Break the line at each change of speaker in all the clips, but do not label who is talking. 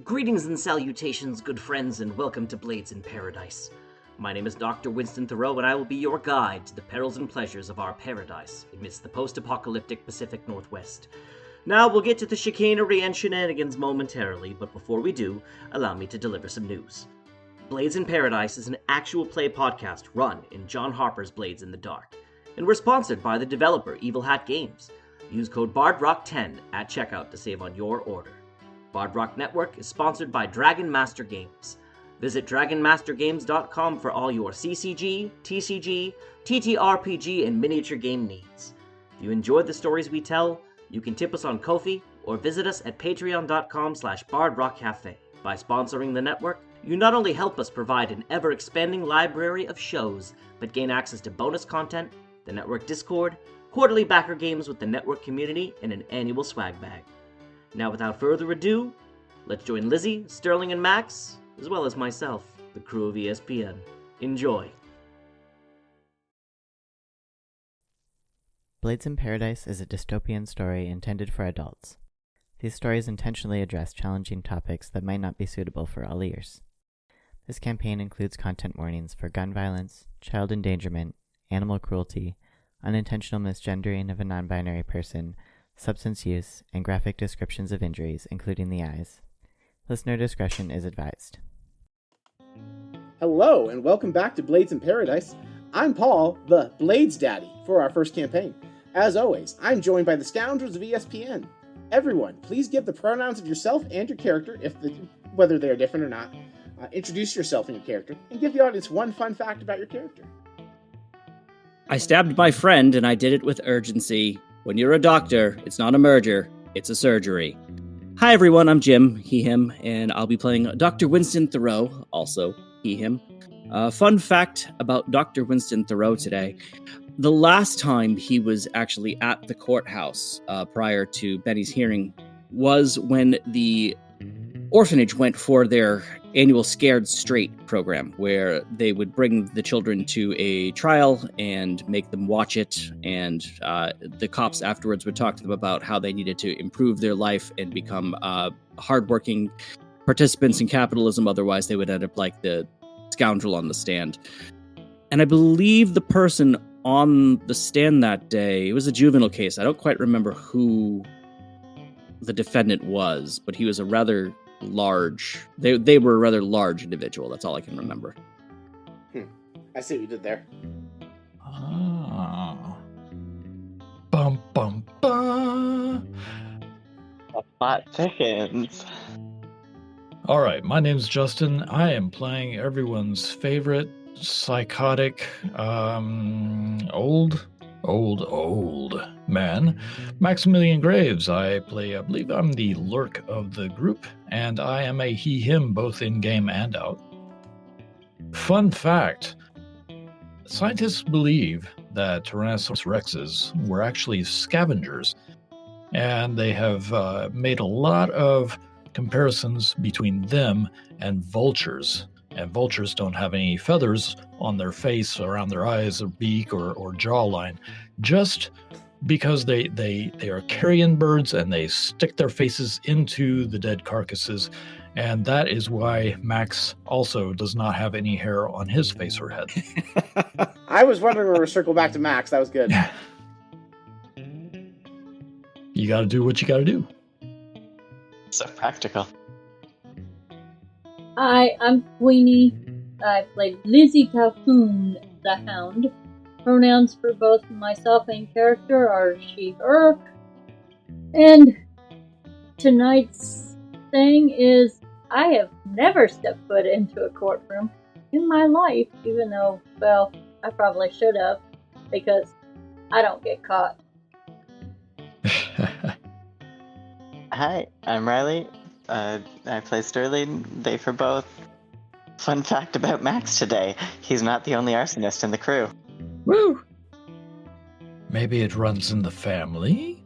Greetings and salutations, good friends, and welcome to Blades in Paradise. My name is Dr. Winston, and I will be your guide to the perils and pleasures of our paradise amidst the post-apocalyptic Pacific Northwest. Now, we'll get to the chicanery and shenanigans momentarily, but before we do, allow me to deliver some news. Blades in Paradise is an actual play podcast run in John Harper's Blades in the Dark, and we're sponsored by the developer Evil Hat Games. Use code BARDROCK10 at checkout to save on your order. Bard Rock Network is sponsored by Dragon Master Games. Visit dragonmastergames.com for all your CCG, TCG, TTRPG, and miniature game needs. If you enjoyed the stories we tell, you can tip us on Ko-fi or visit us at patreon.com/bardrockcafe. By sponsoring the network, you not only help us provide an ever-expanding library of shows, but gain access to bonus content, the network Discord, quarterly backer games with the network community, and an annual swag bag. Now, without further ado, let's join Lizzie, Stirling, and Max, as well as myself, the crew of ESPN. Enjoy.
Blades in Paradise is a dystopian story intended for adults. These stories intentionally address challenging topics that might not be suitable for all ears. This campaign includes content warnings for gun violence, child endangerment, animal cruelty, unintentional misgendering of a non-binary person, substance use, and graphic descriptions of injuries, including the eyes. Listener discretion is advised.
Hello, and welcome back to Blades in Paradise. I'm Paul, the Blades Daddy, for our first campaign. As always, I'm joined by the scoundrels of ESPN. Everyone, please give the pronouns of yourself and your character, whether they are different or not. Introduce yourself and your character, and give the audience one fun fact about your character.
I stabbed my friend, and I did it with urgency. When you're a doctor, it's not a merger, it's a surgery. Hi everyone, I'm Jim, he, him, and I'll be playing Dr. Winston Thoreau, also he, him. Fun fact about Dr. Winston Thoreau today. The last time he was actually at the courthouse prior to Benny's hearing was when the orphanage went for their annual Scared Straight program, where they would bring the children to a trial and make them watch it, and the cops afterwards would talk to them about how they needed to improve their life and become hardworking participants in capitalism, otherwise they would end up like the scoundrel on the stand. And I believe the person on the stand that day, it was a juvenile case, I don't quite remember who the defendant was, but he was a rather large, they were a rather large individual. That's all I can remember.
I see what you did there.
Bum bum bum.
The plot thickens.
All right, my name's Justin. I am playing everyone's favorite psychotic, old man, Maximilian Graves. I believe I'm the lurk of the group, and I am a he/him both in-game and out. Fun fact, scientists believe that Tyrannosaurus rexes were actually scavengers, and they have made a lot of comparisons between them and vultures. And vultures don't have any feathers on their face, around their eyes, or beak, or jawline, just because they are carrion birds and they stick their faces into the dead carcasses. And that is why Max also does not have any hair on his face or head.
I was wondering where we circle back to Max. That was good.
You gotta do what you gotta do.
So practical.
Hi, I'm Queenie. I played Lizzie Calhoun, the Hound. Pronouns for both myself and character are she, her. And tonight's thing is, I have never stepped foot into a courtroom in my life, even though, well, I probably should have, because I don't get caught.
Hi, I'm Riley. I play Stirling, they for both. Fun fact about Max today, he's not the only arsonist in the crew.
Woo! Maybe it runs in the family?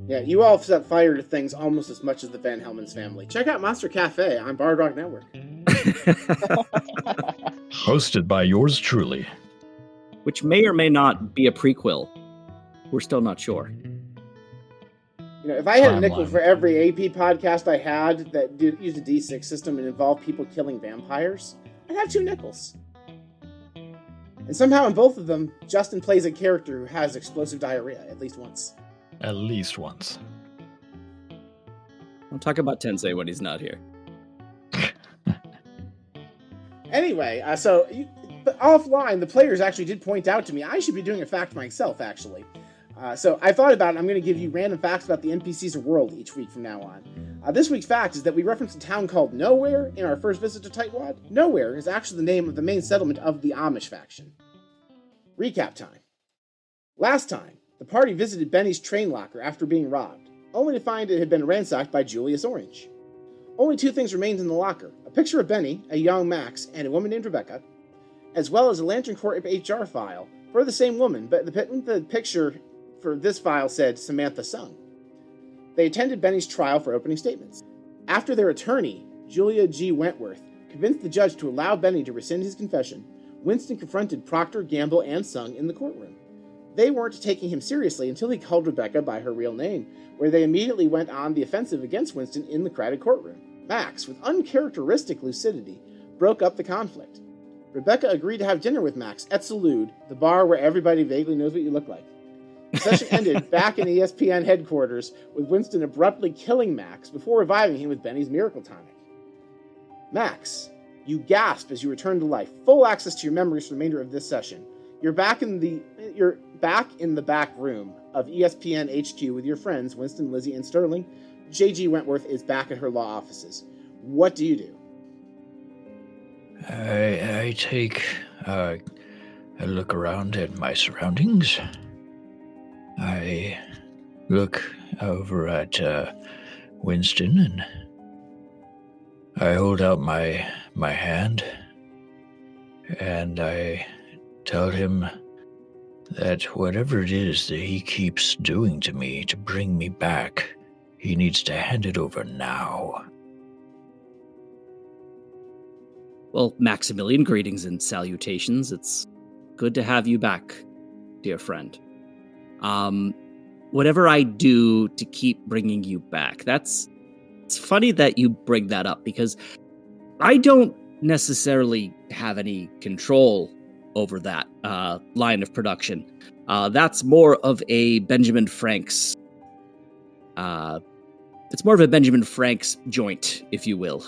Yeah, you all have set fire to things almost as much as the Van Helmon's family. Check out Monster Cafe on Bard Rock Network.
Hosted by yours truly.
Which may or may not be a prequel. We're still not sure.
If I had a nickel
timeline.
for every AP podcast I had that used a D6 system and involved people killing vampires, I'd have 2 nickels. And somehow in both of them, Justin plays a character who has explosive diarrhea at least once.
At least once.
Don't talk about Tensei when he's not here.
Anyway, but offline, the players actually did point out to me I should be doing a fact myself, actually. So I thought about it. I'm going to give you random facts about the NPCs or world each week from now on. This week's fact is that we referenced a town called Nowhere in our first visit to Tightwad. Nowhere is actually the name of the main settlement of the Amish faction. Recap time. Last time, the party visited Benny's train locker after being robbed, only to find it had been ransacked by Julius Orange. Only 2 things remained in the locker: a picture of Benny, a young Max, and a woman named Rebecca, as well as a Lantern Corp HR file for the same woman, but the picture for this file said Samantha Sung. They attended Benny's trial for opening statements. After their attorney, Julia G. Wentworth, convinced the judge to allow Benny to rescind his confession, Winston confronted Proctor, Gamble, and Sung in the courtroom. They weren't taking him seriously until he called Rebecca by her real name, where they immediately went on the offensive against Winston in the crowded courtroom. Max, with uncharacteristic lucidity, broke up the conflict. Rebecca agreed to have dinner with Max at Salud, the bar where everybody vaguely knows what you look like. The session ended back in ESPN headquarters, with Winston abruptly killing Max before reviving him with Benny's miracle tonic. Max, you gasp as you return to life, full access to your memories for the remainder of this session. You're back in the back room of ESPN HQ with your friends Winston, Lizzie, and Stirling. J.G. Wentworth is back at her law offices. What do you do?
I take a look around at my surroundings. I look over at Winston and I hold out my hand and I tell him that whatever it is that he keeps doing to me to bring me back, he needs to hand it over now.
Well, Maximilian, greetings and salutations. It's good to have you back, dear friend. Whatever I do to keep bringing you back, it's funny that you bring that up because I don't necessarily have any control over that line of production. That's more of a Benjamin Franks. It's more of a Benjamin Franks joint, if you will.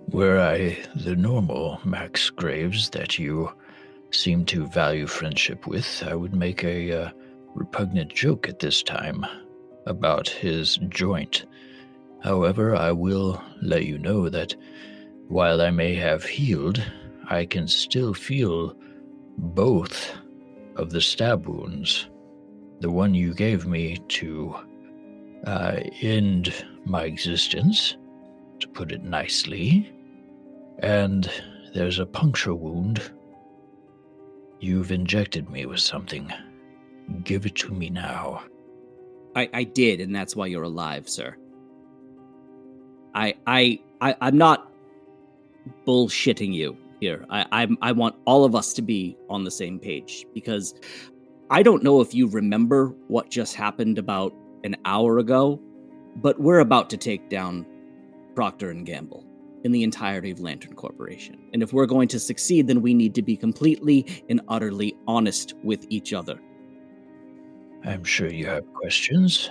Were I the normal Max Graves that you seem to value friendship with, I would make a repugnant joke at this time about his joint. However, I will let you know that while I may have healed, I can still feel both of the stab wounds. The one you gave me to end my existence, to put it nicely, and there's a puncture wound. You've injected me with something. Give it to me now.
I did, and that's why you're alive, sir. I'm not bullshitting you here. I want all of us to be on the same page, because I don't know if you remember what just happened about an hour ago, but we're about to take down Procter & Gamble in the entirety of Lantern Corporation. And if we're going to succeed, then we need to be completely and utterly honest with each other.
I'm sure you have questions.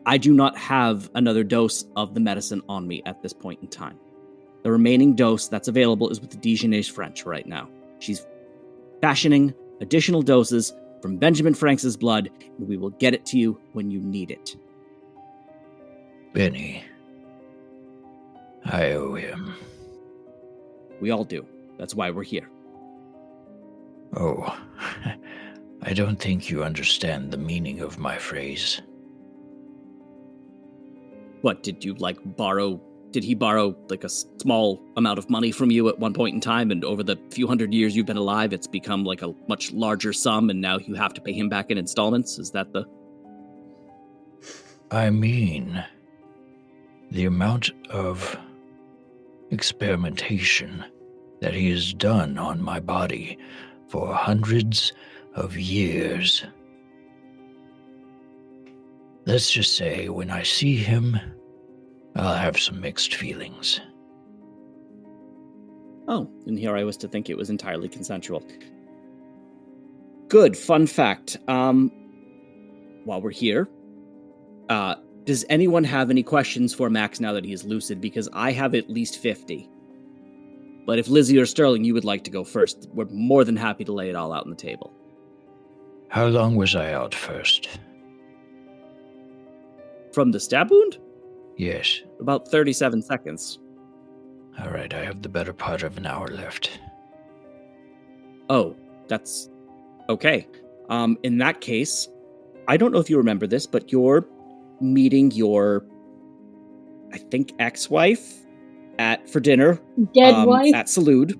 I do not have another dose of the medicine on me at this point in time. The remaining dose that's available is with the Dijonais French right now. She's fashioning additional doses from Benjamin Franks' blood, and we will get it to you when you need it.
Benny. I owe him.
We all do. That's why we're here.
Oh, I don't think you understand the meaning of my phrase.
What, did he borrow like a small amount of money from you at one point in time, and over the few hundred years you've been alive, it's become like a much larger sum, and now you have to pay him back in installments? Is that the...
I mean, the amount of experimentation that he has done on my body for hundreds of years. let's just say when I see him, I'll have some mixed feelings.
Oh, and here I was to think it was entirely consensual. Good, fun fact. While we're here, does anyone have any questions for Max now that he is lucid? Because I have at least 50. But if Lizzie or Stirling, you would like to go first, we're more than happy to lay it all out on the table.
How long was I out first?
From the stab wound?
Yes.
About 37 seconds.
All right, I have the better part of an hour left.
Oh, that's okay. In that case, I don't know if you remember this, but you're meeting your, I think, ex-wife for dinner.
Dead wife?
At Salud.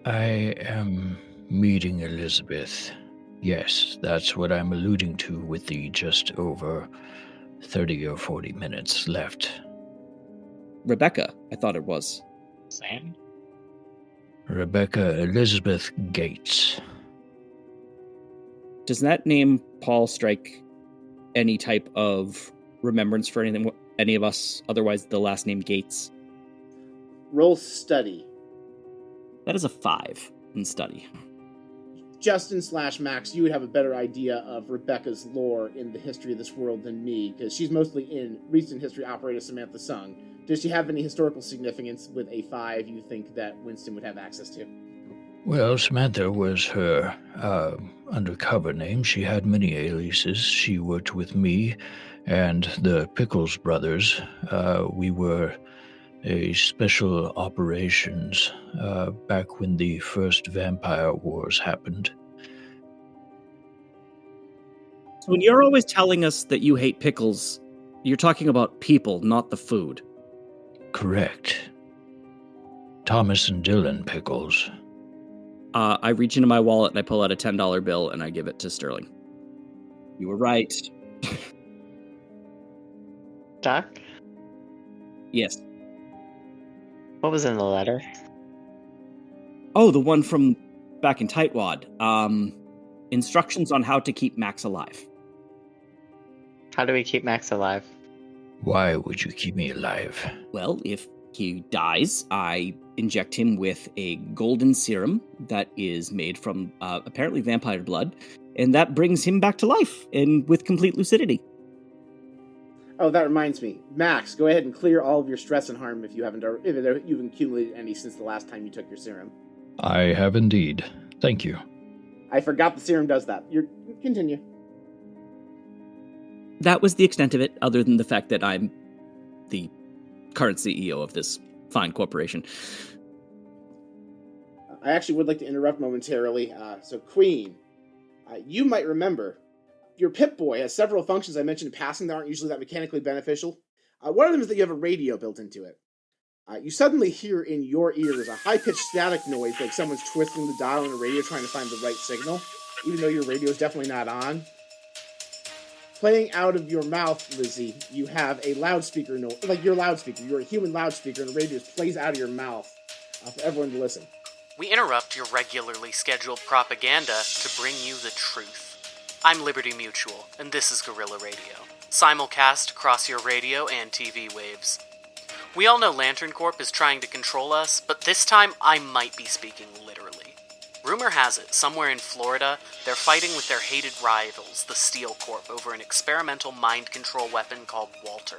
I am meeting Elizabeth. Yes, that's what I'm alluding to with the just over 30 or 40 minutes left.
Rebecca, I thought it was.
Sam?
Rebecca Elizabeth Gates.
Does that name, Paul, strike any type of remembrance for anything, any of us, otherwise the last name Gates?
Roll study.
That is a 5 in study.
Justin / Max, you would have a better idea of Rebecca's lore in the history of this world than me, because she's mostly in recent history operator Samantha Sung. Does she have any historical significance with a 5 you think that Winston would have access to?
Well, Samantha was her undercover name. She had many aliases. She worked with me and the Pickles brothers. We were a special operations back when the first vampire wars happened.
So when you're always telling us that you hate pickles, you're talking about people, not the food.
Correct. Thomas and Dylan Pickles.
I reach into my wallet and I pull out a $10 bill and I give it to Stirling. You were right.
Doc?
Yes.
What was in the letter?
Oh, the one from back in Tightwad. Instructions on how to keep Max alive.
How do we keep Max alive?
Why would you keep me alive?
Well, if he dies, I inject him with a golden serum that is made from apparently vampire blood, and that brings him back to life and with complete lucidity.
Oh, that reminds me. Max, go ahead and clear all of your stress and harm if you've accumulated any since the last time you took your serum.
I have indeed. Thank you.
I forgot the serum does that. Continue.
That was the extent of it, other than the fact that I'm the current CEO of this fine corporation.
I actually would like to interrupt momentarily. So, Queen, you might remember your Pip-Boy has several functions I mentioned in passing that aren't usually that mechanically beneficial. One of them is that you have a radio built into it. You suddenly hear in your ears a high-pitched static noise like someone's twisting the dial on the radio trying to find the right signal, even though your radio is definitely not on. Playing out of your mouth, Lizzie, you have a loudspeaker noise, like your loudspeaker, your human loudspeaker, and the radio just plays out of your mouth for everyone to listen.
We interrupt your regularly scheduled propaganda to bring you the truth. I'm Liberty Mutual, and this is Guerrilla Radio, simulcast across your radio and TV waves. We all know Lantern Corp is trying to control us, but this time I might be speaking literally. Rumor has it, somewhere in Florida, they're fighting with their hated rivals, the Steel Corp, over an experimental mind control weapon called Walter.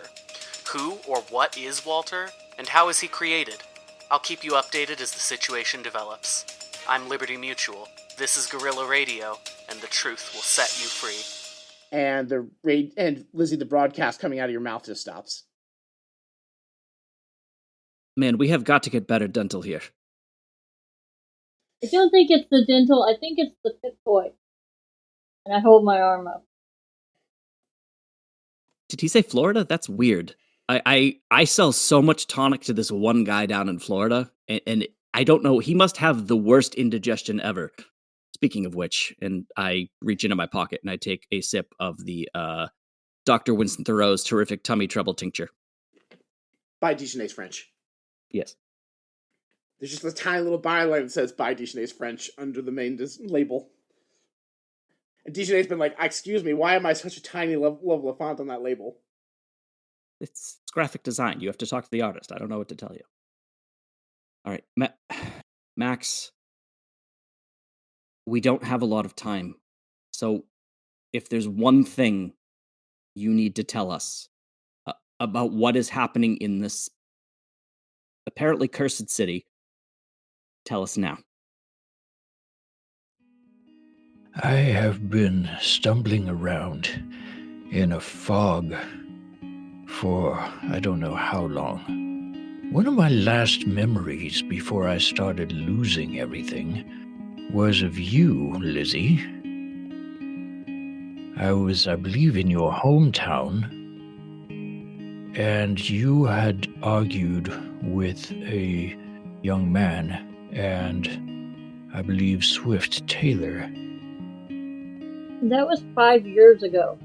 Who or what is Walter, and how is he created? I'll keep you updated as the situation develops. I'm Liberty Mutual, this is Guerrilla Radio, and the truth will set you free.
And Lizzie, the broadcast coming out of your mouth just stops.
Man, we have got to get better dental here.
I don't think it's the dental, I think it's the Pip-Boy. And I hold my arm up.
Did he say Florida? That's weird. I sell so much tonic to this one guy down in Florida, and I don't know, he must have the worst indigestion ever. Speaking of which, and I reach into my pocket and I take a sip of the Dr. Winston Thoreau's terrific tummy trouble tincture.
By Dijonais French.
Yes.
There's just a tiny little byline that says by Dijonais French under the main label. And DJ's been like, excuse me, why am I such a tiny level of font on that label?
It's graphic design. You have to talk to the artist. I don't know what to tell you. All right, Max, we don't have a lot of time. So if there's one thing you need to tell us about what is happening in this apparently cursed city, tell us now.
I have been stumbling around in a fog for I don't know how long. One of my last memories before I started losing everything was of you, Lizzie. I was, I believe, in your hometown, and you had argued with a young man, and I believe Swift Taylor.
That was 5 years ago.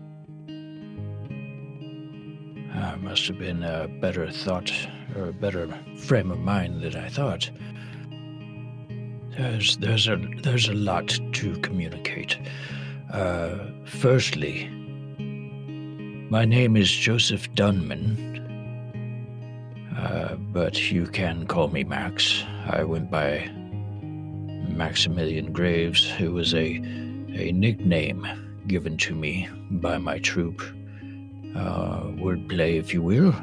Must have been a better thought, or a better frame of mind than I thought. There's a lot to communicate. Firstly, my name is Joseph Dunman, but you can call me Max. I went by Maximilian Graves. It was a nickname given to me by my troupe. Wordplay, if you will,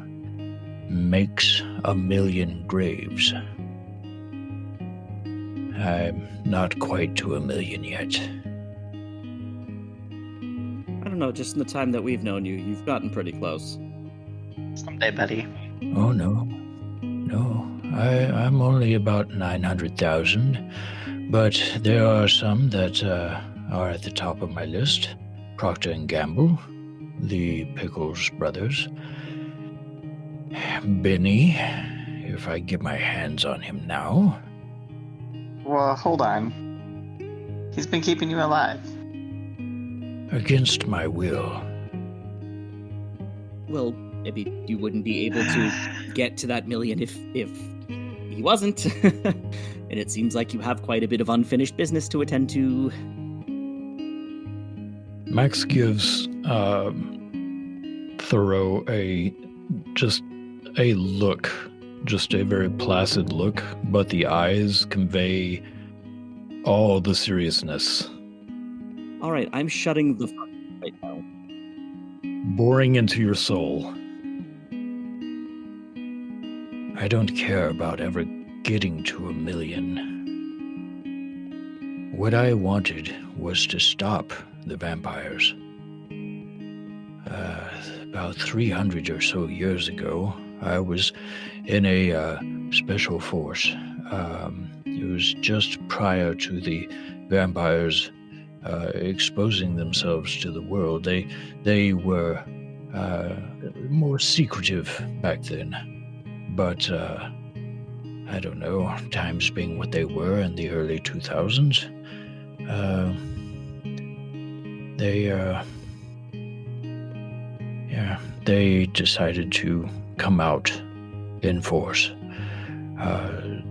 makes a million graves. I'm not quite to 1 million yet.
I don't know, just in the time that we've known you, you've gotten pretty close.
Someday, buddy.
Oh, no. I'm only about 900,000, but there are some that are at the top of my list. Procter & Gamble, the Pickles brothers, Benny, if I get my hands on him now.
Well, hold on. He's been keeping you alive.
Against my will.
Well, maybe you wouldn't be able to get to that million if he wasn't. And it seems like you have quite a bit of unfinished business to attend to.
Max gives Thoreau a look, just a very placid look, but the eyes convey all the seriousness.
All right, I'm shutting the fuck right now.
Boring into your soul. I don't care about ever getting to 1 million. What I wanted was to stop the vampires. About 300 or so years ago, I was in a special force. It was just prior to the vampires exposing themselves to the world. They were more secretive back then. But, I don't know, times being what they were in the early 2000s, they decided to come out in force.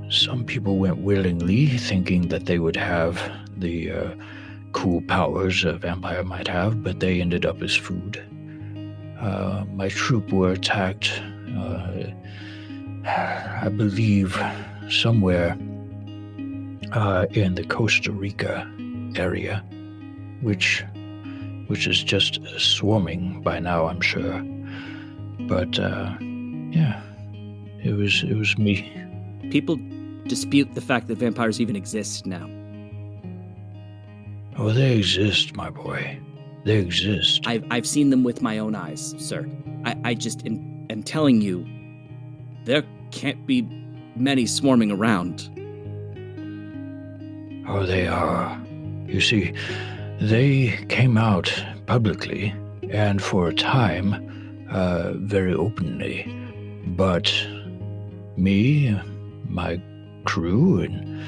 Some people went willingly, thinking that they would have the cool powers a vampire might have, but they ended up as food. My troop were attacked, I believe, somewhere in the Costa Rica area, which is just swarming by now, I'm sure. But it was me.
People dispute the fact that vampires even exist now.
Oh, they exist, my boy. They exist.
I've seen them with my own eyes, sir. I just am telling you, there can't be many swarming around.
Oh, they are. You see, they came out publicly and for a time very openly. But me, my crew, and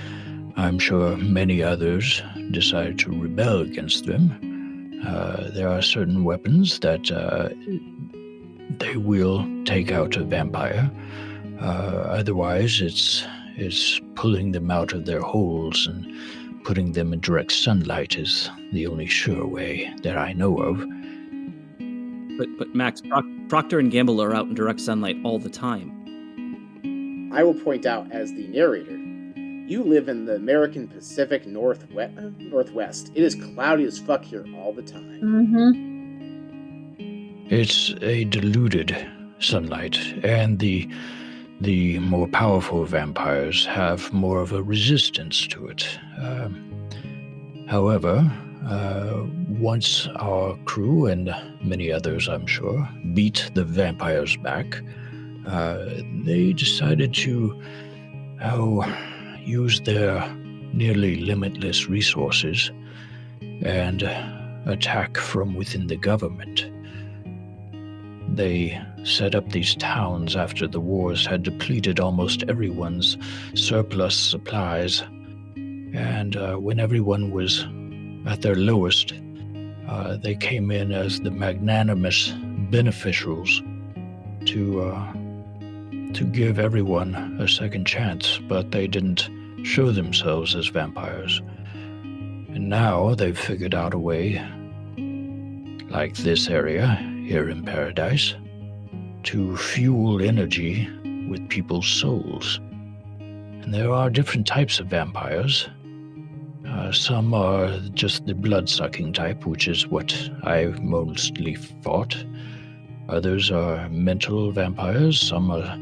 I'm sure many others decided to rebel against them. There are certain weapons that they will take out a vampire. Otherwise, it's pulling them out of their holes and putting them in direct sunlight is the only sure way that I know of.
But Max, Procter and Gamble are out in direct sunlight all the time.
I will point out as the narrator, you live in the American Pacific Northwest. It is cloudy as fuck here all the time.
Mm-hmm.
It's a diluted sunlight, and the more powerful vampires have more of a resistance to it. However, once our crew and many others, I'm sure, beat the vampires back, they decided to use their nearly limitless resources and attack from within the government. They set up these towns after the wars had depleted almost everyone's surplus supplies, and when everyone was at their lowest, they came in as the magnanimous beneficiaries to give everyone a second chance, but they didn't show themselves as vampires. And now they've figured out a way, like this area here in Paradise, to fuel energy with people's souls. And there are different types of vampires. Some are just the blood-sucking type, which is what I mostly fought. Others are mental vampires. Some are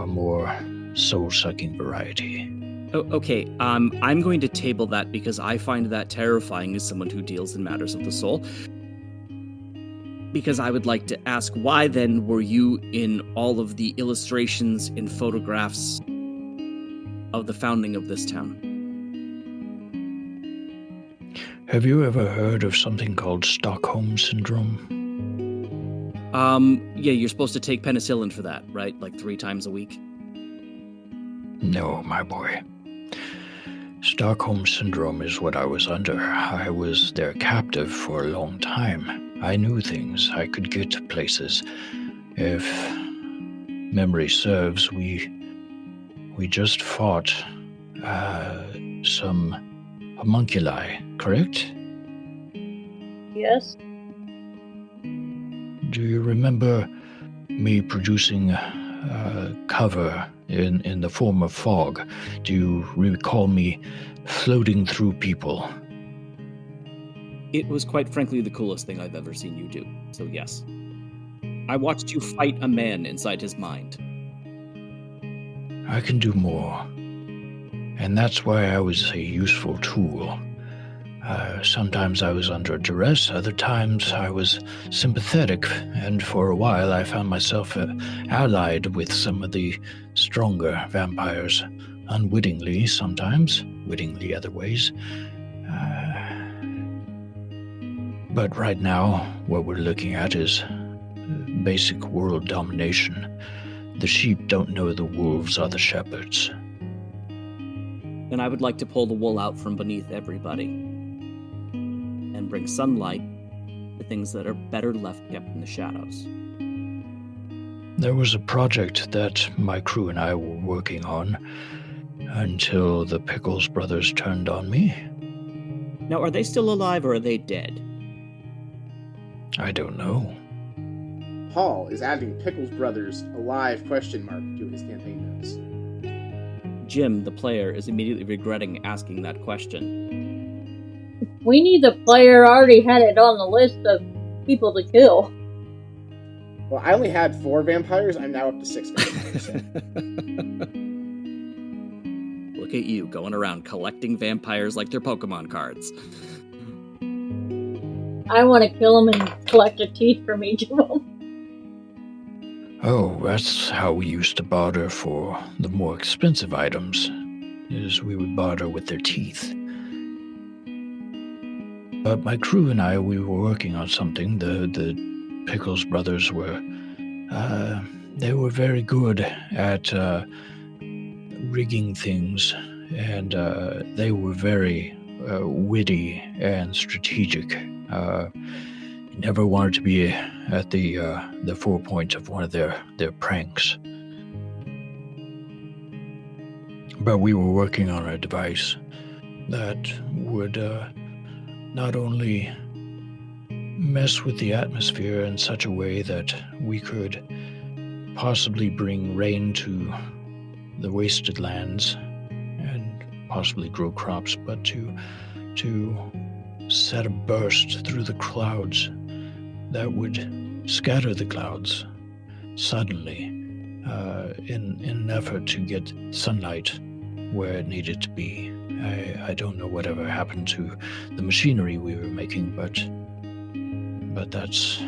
more soul-sucking variety.
Oh, okay, I'm going to table that because I find that terrifying as someone who deals in matters of the soul. Because I would like to ask, why then were you in all of the illustrations and photographs of the founding of this town?
Have you ever heard of something called Stockholm Syndrome?
Yeah, you're supposed to take penicillin for that, right? Like 3 times a week?
No, my boy. Stockholm Syndrome is what I was under. I was their captive for a long time. I knew things. I could get to places. If memory serves, we just fought some homunculi, correct?
Yes.
Do you remember me producing cover in the form of fog? Do you recall me floating through people?
It was quite frankly the coolest thing I've ever seen you do, so yes. I watched you fight a man inside his mind.
I can do more. And that's why I was a useful tool. Sometimes I was under duress, other times I was sympathetic, and for a while I found myself allied with some of the stronger vampires, unwittingly sometimes, wittingly other ways. But right now, what we're looking at is basic world domination. The sheep don't know the wolves are the shepherds.
And I would like to pull the wool out from beneath everybody and bring sunlight to things that are better left kept in the shadows.
There was a project that my crew and I were working on until the Pickles brothers turned on me.
Now, are they still alive or are they dead?
I don't know.
Paul is adding Pickles Brothers alive ? To his campaign notes.
Jim, the player, is immediately regretting asking that question.
We need the player already had it on the list of people to kill.
Well, I only had 4 vampires. I'm now up to 6 vampires. So.
Look at you, going around collecting vampires like they're Pokemon cards.
I want to kill them and collect the teeth from each of them.
Oh, that's how we used to barter for the more expensive items, is we would barter with their teeth. But my crew and I, we were working on something. The Pickles brothers were, they were very good at rigging things, and they were very witty and strategic. Never wanted to be at the forepoint of one of their pranks. But we were working on a device that would not only mess with the atmosphere in such a way that we could possibly bring rain to the wasted lands and possibly grow crops, but to set a burst through the clouds that would scatter the clouds suddenly in an effort to get sunlight where it needed to be. I don't know whatever happened to the machinery we were making, but that's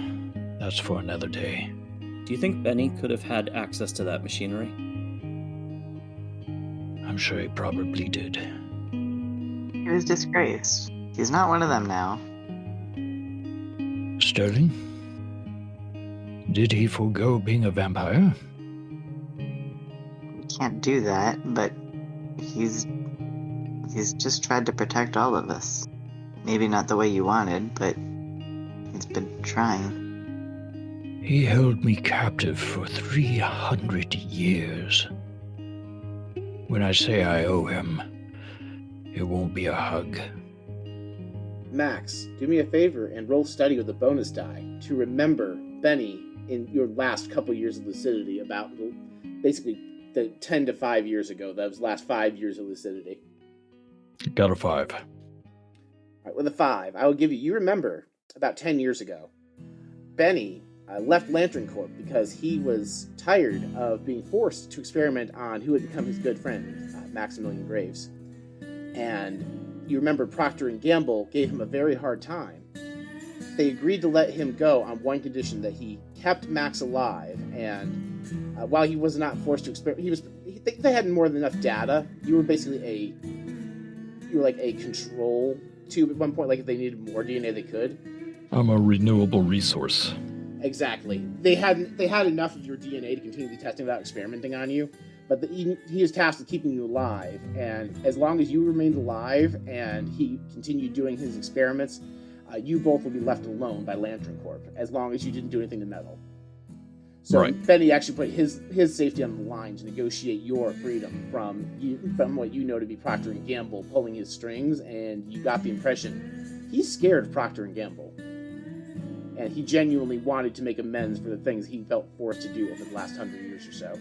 for another day.
Do you think Benny could have had access to that machinery?
I'm sure he probably did.
He was disgraced. He's not one of them now.
Stirling? Did he forego being a vampire?
We can't do that, but he's just tried to protect all of us. Maybe not the way you wanted, but he's been trying.
He held me captive for 300 years. When I say I owe him, it won't be a hug.
Max, do me a favor and roll study with a bonus die to remember Benny in your last couple years of lucidity, about basically the 10 to 5 years ago. That was the last 5 years of lucidity.
Got a 5.
All right, with a 5, I will give you remember about 10 years ago, Benny left Lantern Corp because he was tired of being forced to experiment on who had become his good friend, Maximilian Graves. And you remember Procter & Gamble gave him a very hard time. They agreed to let him go on one condition, that he kept Max alive, and while he was not forced to experiment, they had more than enough data. You were basically like a control tube at one point, like if they needed more DNA they could.
I'm a renewable resource.
Exactly. They had enough of your DNA to continue the testing without experimenting on you, but he is tasked with keeping you alive, and as long as you remained alive and he continued doing his experiments, you both will be left alone by Lantern Corp, as long as you didn't do anything to meddle. So
right.
Benny actually put his safety on the line to negotiate your freedom from what you know to be Procter & Gamble pulling his strings, and you got the impression he's scared of Procter & Gamble. And he genuinely wanted to make amends for the things he felt forced to do over the last 100 years or so.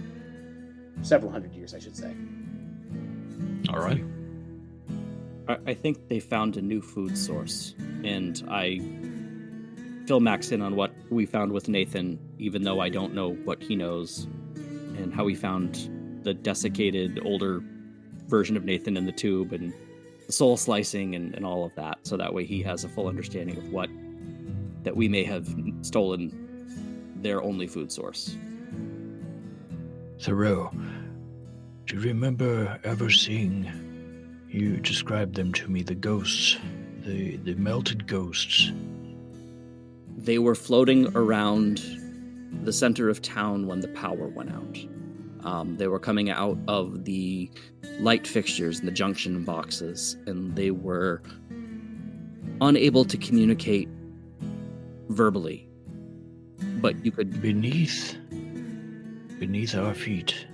Several hundred years, I should say.
All right.
I think they found a new food source, and I fill Max in on what we found with Nathan, even though I don't know what he knows, and how we found the desiccated, older version of Nathan in the tube, and the soul slicing, and all of that, so that way he has a full understanding of what that we may have stolen their only food source.
Thoreau, do you remember ever seeing, you described them to me, the ghosts, the melted ghosts?
They were floating around the center of town when the power went out. They were coming out of the light fixtures and the junction boxes, and they were unable to communicate verbally, but you could...
Beneath our feet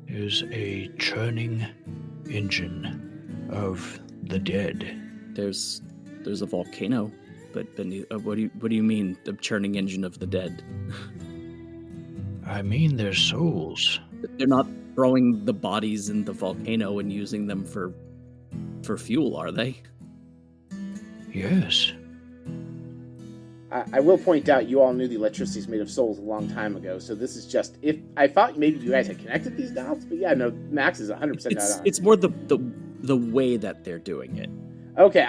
is a churning engine of the dead.
There's a volcano, but beneath, what do you mean, the churning engine of the dead?
I mean their souls.
They're not throwing the bodies in the volcano and using them for fuel, are they?
Yes.
I will point out, you all knew the electricity is made of souls a long time ago, so this is just, if I thought maybe you guys had connected these dots, but yeah, no, Max is 100% not on.
It's more the way that they're doing it.
Okay,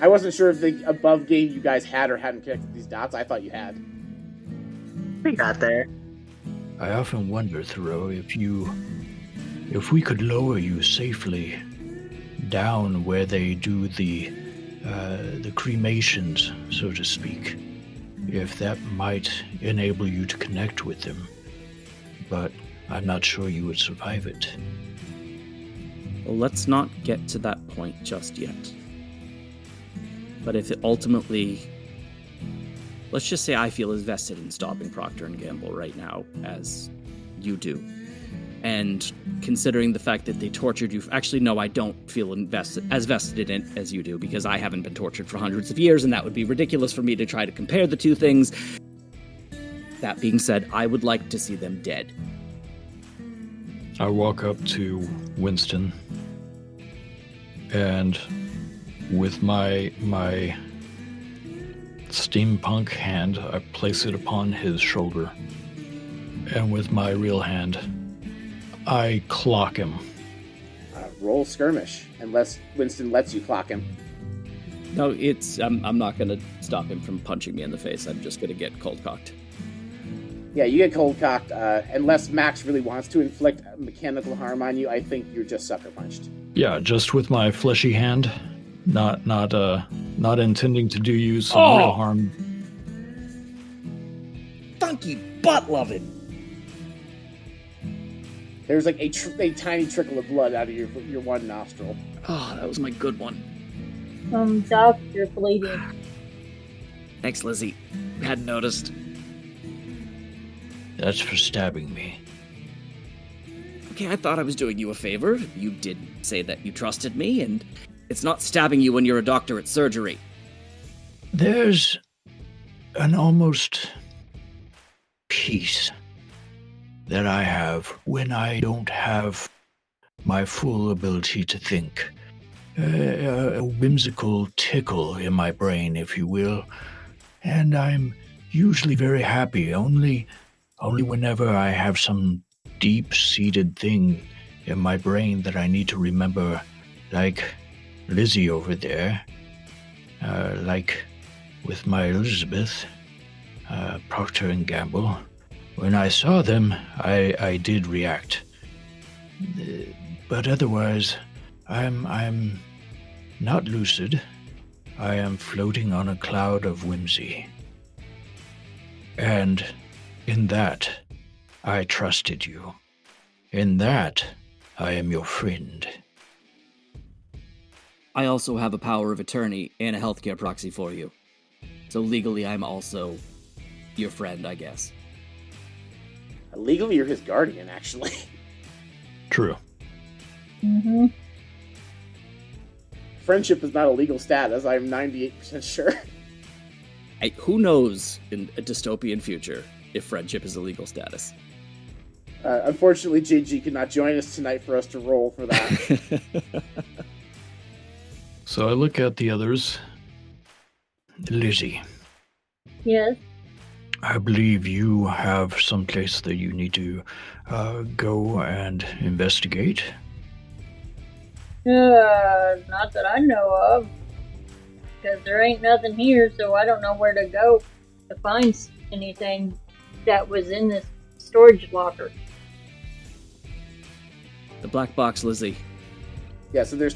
I wasn't sure if the above game you guys had or hadn't connected these dots. I thought you had.
We got there.
I often wonder, Thoreau, if we could lower you safely down where they do the cremations, so to speak, if that might enable you to connect with them. But I'm not sure you would survive it.
Well, let's not get to that point just yet. But if it ultimately... Let's just say I feel as vested in stopping Procter & Gamble right now as you do. And considering the fact that they tortured you... Actually, no, I don't feel as vested in it as you do, because I haven't been tortured for hundreds of years, and that would be ridiculous for me to try to compare the two things. That being said, I would like to see them dead.
I walk up to Winston, and with my steampunk hand, I place it upon his shoulder, and with my real hand, I clock him.
Roll skirmish, unless Winston lets you clock him.
No, I'm not going to stop him from punching me in the face. I'm just going to get cold cocked.
Yeah, you get cold cocked. Unless Max really wants to inflict mechanical harm on you, I think you're just sucker punched.
Yeah, just with my fleshy hand, not intending to do you some real harm.
Funky butt loving.
There's like a tiny trickle of blood out of your one nostril.
Oh, that was my good one.
Doc, you're bleeding.
Thanks, Lizzie. Hadn't noticed.
That's for stabbing me.
Okay, I thought I was doing you a favor. You did say that you trusted me, and it's not stabbing you when you're a doctor at surgery.
There's an almost peace that I have when I don't have my full ability to think. A whimsical tickle in my brain, if you will. And I'm usually very happy, only whenever I have some deep-seated thing in my brain that I need to remember, like Lizzie over there, like with my Elizabeth, Procter & Gamble. When I saw them, I did react. But otherwise, I'm not lucid. I am floating on a cloud of whimsy. And in that, I trusted you. In that, I am your friend.
I also have a power of attorney and a healthcare proxy for you. So legally, I'm also your friend, I guess.
Legally, you're his guardian, actually.
True.
Mm-hmm.
Friendship is not a legal status, I'm 98% sure.
Who knows in a dystopian future if friendship is a legal status?
Unfortunately, JG could not join us tonight for us to roll for that.
So I look at the others. Lizzie.
Yes.
I believe you have some place that you need to go and investigate.
Not that I know of. Because there ain't nothing here, so I don't know where to go to find anything that was in this storage locker.
The black box, Lizzie.
Yeah, so there's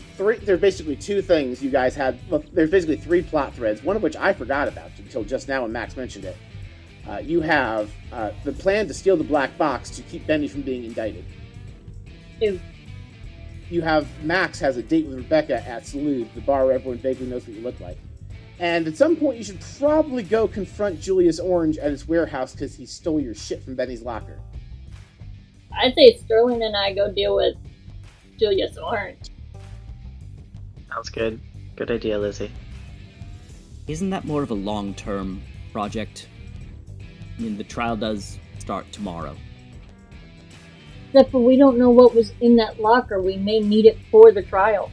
basically two things you guys had. Well, there's basically three plot threads, one of which I forgot about until just now when Max mentioned it. You have the plan to steal the black box to keep Benny from being indicted.
Ew.
You have Max has a date with Rebecca at Salute, the bar where everyone vaguely knows what you look like. And at some point, you should probably go confront Julius Orange at his warehouse because he stole your shit from Benny's locker.
I'd say Stirling and I go deal with Julius Orange.
Sounds good. Good idea, Lizzie.
Isn't that more of a long-term project? I mean, the trial does start tomorrow.
Except for we don't know what was in that locker. We may need it for the trial.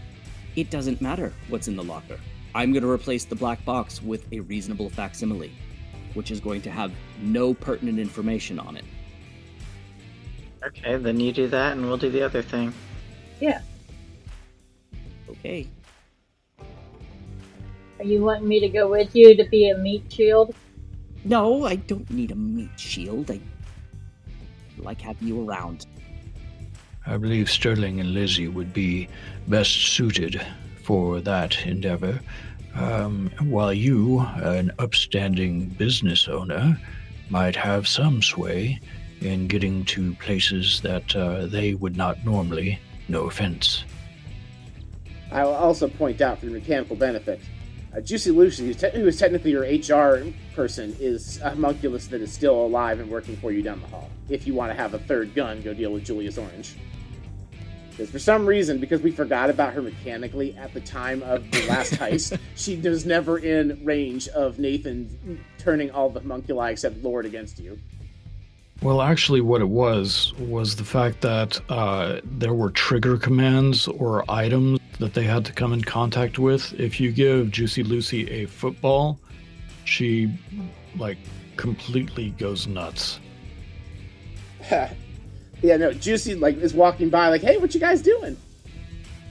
It doesn't matter what's in the locker. I'm going to replace the black box with a reasonable facsimile, which is going to have no pertinent information on it.
Okay, then you do that and we'll do the other thing.
Yeah.
Okay.
Are you wanting me to go with you to be a meat shield?
No, I don't need a meat shield. I like having you around.
I believe Stirling and Lizzie would be best suited for that endeavor, while you, an upstanding business owner, might have some sway in getting to places that they would not normally, no offense.
I will also point out for your mechanical benefit, Juicy Lucy, who is technically your HR person, is a homunculus that is still alive and working for you down the hall. If you want to have a third gun, go deal with Julius Orange. Because for some reason, because we forgot about her mechanically at the time of the last heist, she was never in range of Nathan turning all the homunculi except Lord against you.
Well, actually, what it was the fact that there were trigger commands or items that they had to come in contact with. If you give Juicy Lucy a football, she, completely goes nuts.
Yeah, no, Juicy, is walking by hey, what you guys doing?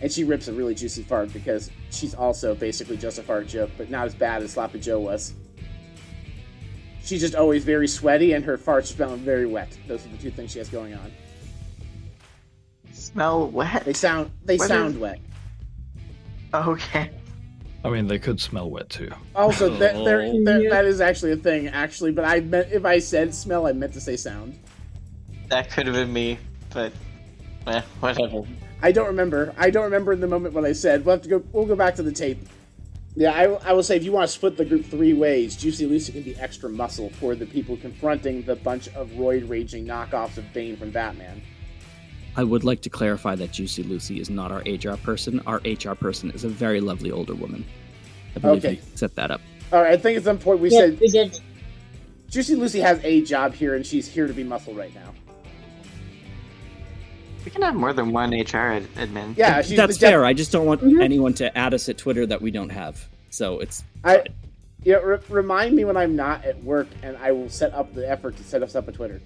And she rips a really juicy fart because she's also basically just a fart joke, but not as bad as Sloppy Joe was. She's just always very sweaty, and her farts smell very wet. Those are the two things she has going on.
Smell wet?
They sound wet.
Okay.
I mean, they could smell wet too.
Also, that is actually a thing, but I meant, if I said smell, I meant to say sound.
That could have been me, but whatever.
I don't remember in the moment what I said. We'll go back to the tape. Yeah, I will say, if you want to split the group 3 ways, Juicy Lucy can be extra muscle for the people confronting the bunch of roid-raging knockoffs of Bane from Batman.
I would like to clarify that Juicy Lucy is not our HR person. Our HR person is a very lovely older woman. I believe we set that up.
All right, I think at some point we
said... we did.
Juicy Lucy has a job here, and she's here to be muscle right now.
We can have more than one HR admin.
Yeah,
that's fair. I just don't want anyone to add us at Twitter that we don't have. So it's...
remind me when I'm not at work, and I will set up the effort to set us up a Twitter.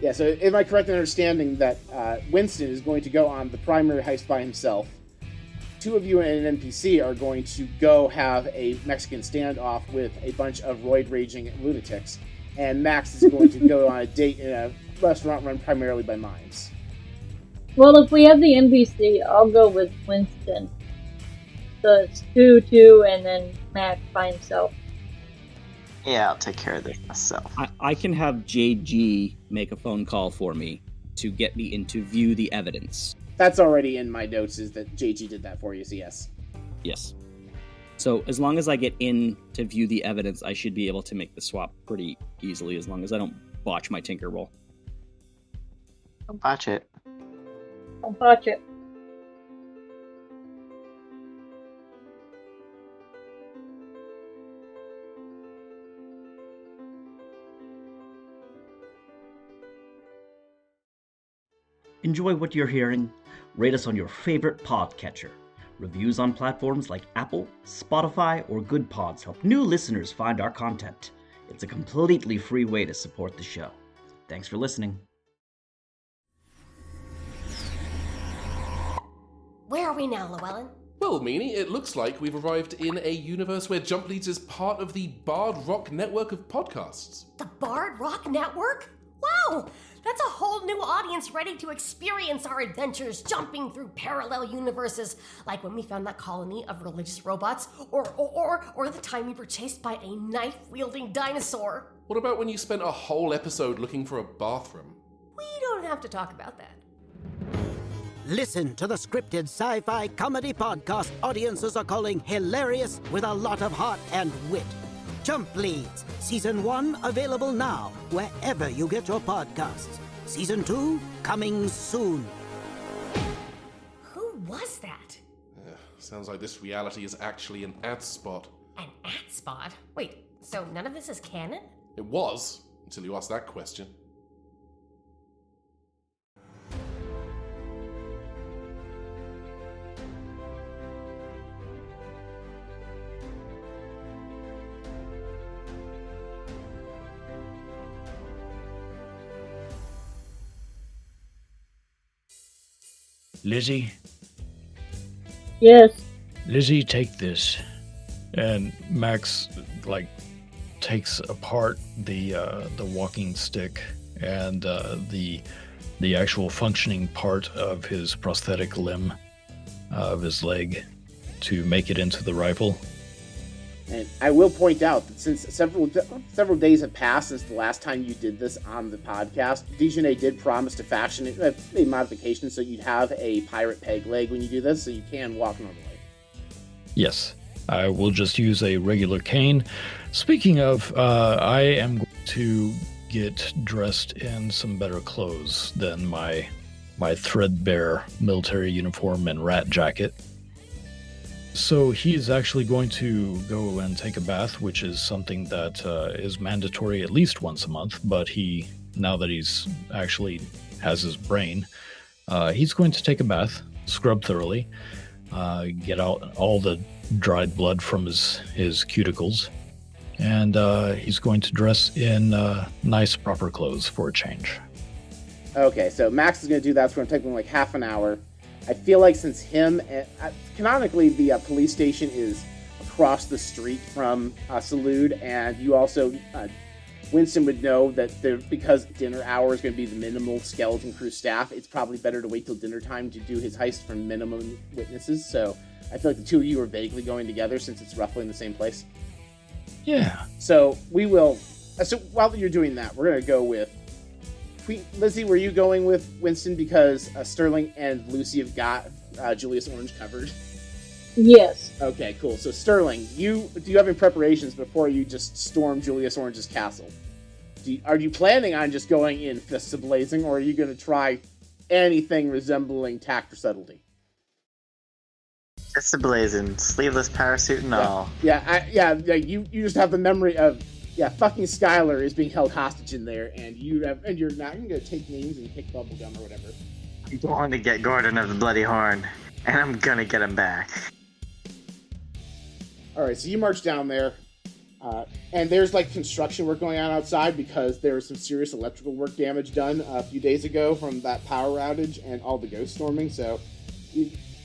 Yeah, so am I correct in understanding that Winston is going to go on the primary heist by himself? 2 of you and an NPC are going to go have a Mexican standoff with a bunch of roid-raging lunatics, and Max is going to go on a date in a restaurant run primarily by mimes.
Well, if we have the NPC, I'll go with Winston. So it's 2, and then Max by himself.
Yeah, I'll take care of this myself.
I can have JG make a phone call for me to get me in to view the evidence.
That's already in my notes, is that JG did that for you, so yes.
Yes. So as long as I get in to view the evidence, I should be able to make the swap pretty easily, as long as I don't botch my tinker roll.
Don't botch it.
Don't botch it.
Enjoy what you're hearing? Rate us on your favorite podcatcher. Reviews on platforms like Apple, Spotify, or Good Pods help new listeners find our content. It's a completely free way to support the show. Thanks for listening.
Where are we now, Llewellyn?
Well, Meanie, it looks like we've arrived in a universe where Jump Leads is part of the Bard Rock network of podcasts.
The Bard Rock network? Wow! That's a whole new audience ready to experience our adventures jumping through parallel universes, like when we found that colony of religious robots, or the time we were chased by a knife-wielding dinosaur.
What about when you spent a whole episode looking for a bathroom?
We don't have to talk about that.
Listen to the scripted sci-fi comedy podcast audiences are calling hilarious with a lot of heart and wit. Jump Leads, Season 1 available now, wherever you get your podcasts. Season 2 coming soon.
Who was that?
Sounds like this reality is actually an ad spot.
An ad spot? Wait, so none of this is canon?
It was, until you asked that question.
Lizzie?
Yes.
Lizzie, take this. And Max, takes apart the walking stick and the actual functioning part of his prosthetic limb, of his leg, to make it into the rifle.
And I will point out that since several days have passed since the last time you did this on the podcast, Dijonay did promise to fashion a modification so you'd have a pirate peg leg when you do this, so you can walk normally.
Yes, I will just use a regular cane. Speaking of, I am going to get dressed in some better clothes than my threadbare military uniform and rat jacket. So he's actually going to go and take a bath, which is something that is mandatory at least once a month, but now that he's actually has his brain, he's going to take a bath, scrub thoroughly, get out all the dried blood from his cuticles, and he's going to dress in nice, proper clothes for a change.
Okay, so Max is going to do that. It's going to take him like half an hour. I feel like since canonically the police station is across the street from Salud, and you also, Winston would know that because dinner hour is going to be the minimal skeleton crew staff, it's probably better to wait till dinner time to do his heist for minimum witnesses. So I feel like the two of you are vaguely going together since it's roughly in the same place.
Yeah.
So we will. So while you're doing that, we're going to go with Lizzie. Were you going with Winston because Stirling and Lucy have got Julius Orange covered?
Yes.
Okay, cool. So Stirling, do you have any preparations before you just storm Julius Orange's castle? Are you planning on just going in fists a-blazing, or are you going to try anything resembling tact or subtlety?
Fists a-blazing, sleeveless parasuit and all.
Yeah. You just have the memory of fucking Skylar is being held hostage in there, and you're not going to take names and pick bubblegum or whatever.
I'm going to get Gordon of the Bloody Horn, and I'm going to get him back.
Alright, so you march down there, and there's like construction work going on outside because there was some serious electrical work damage done a few days ago from that power outage and all the ghost storming, so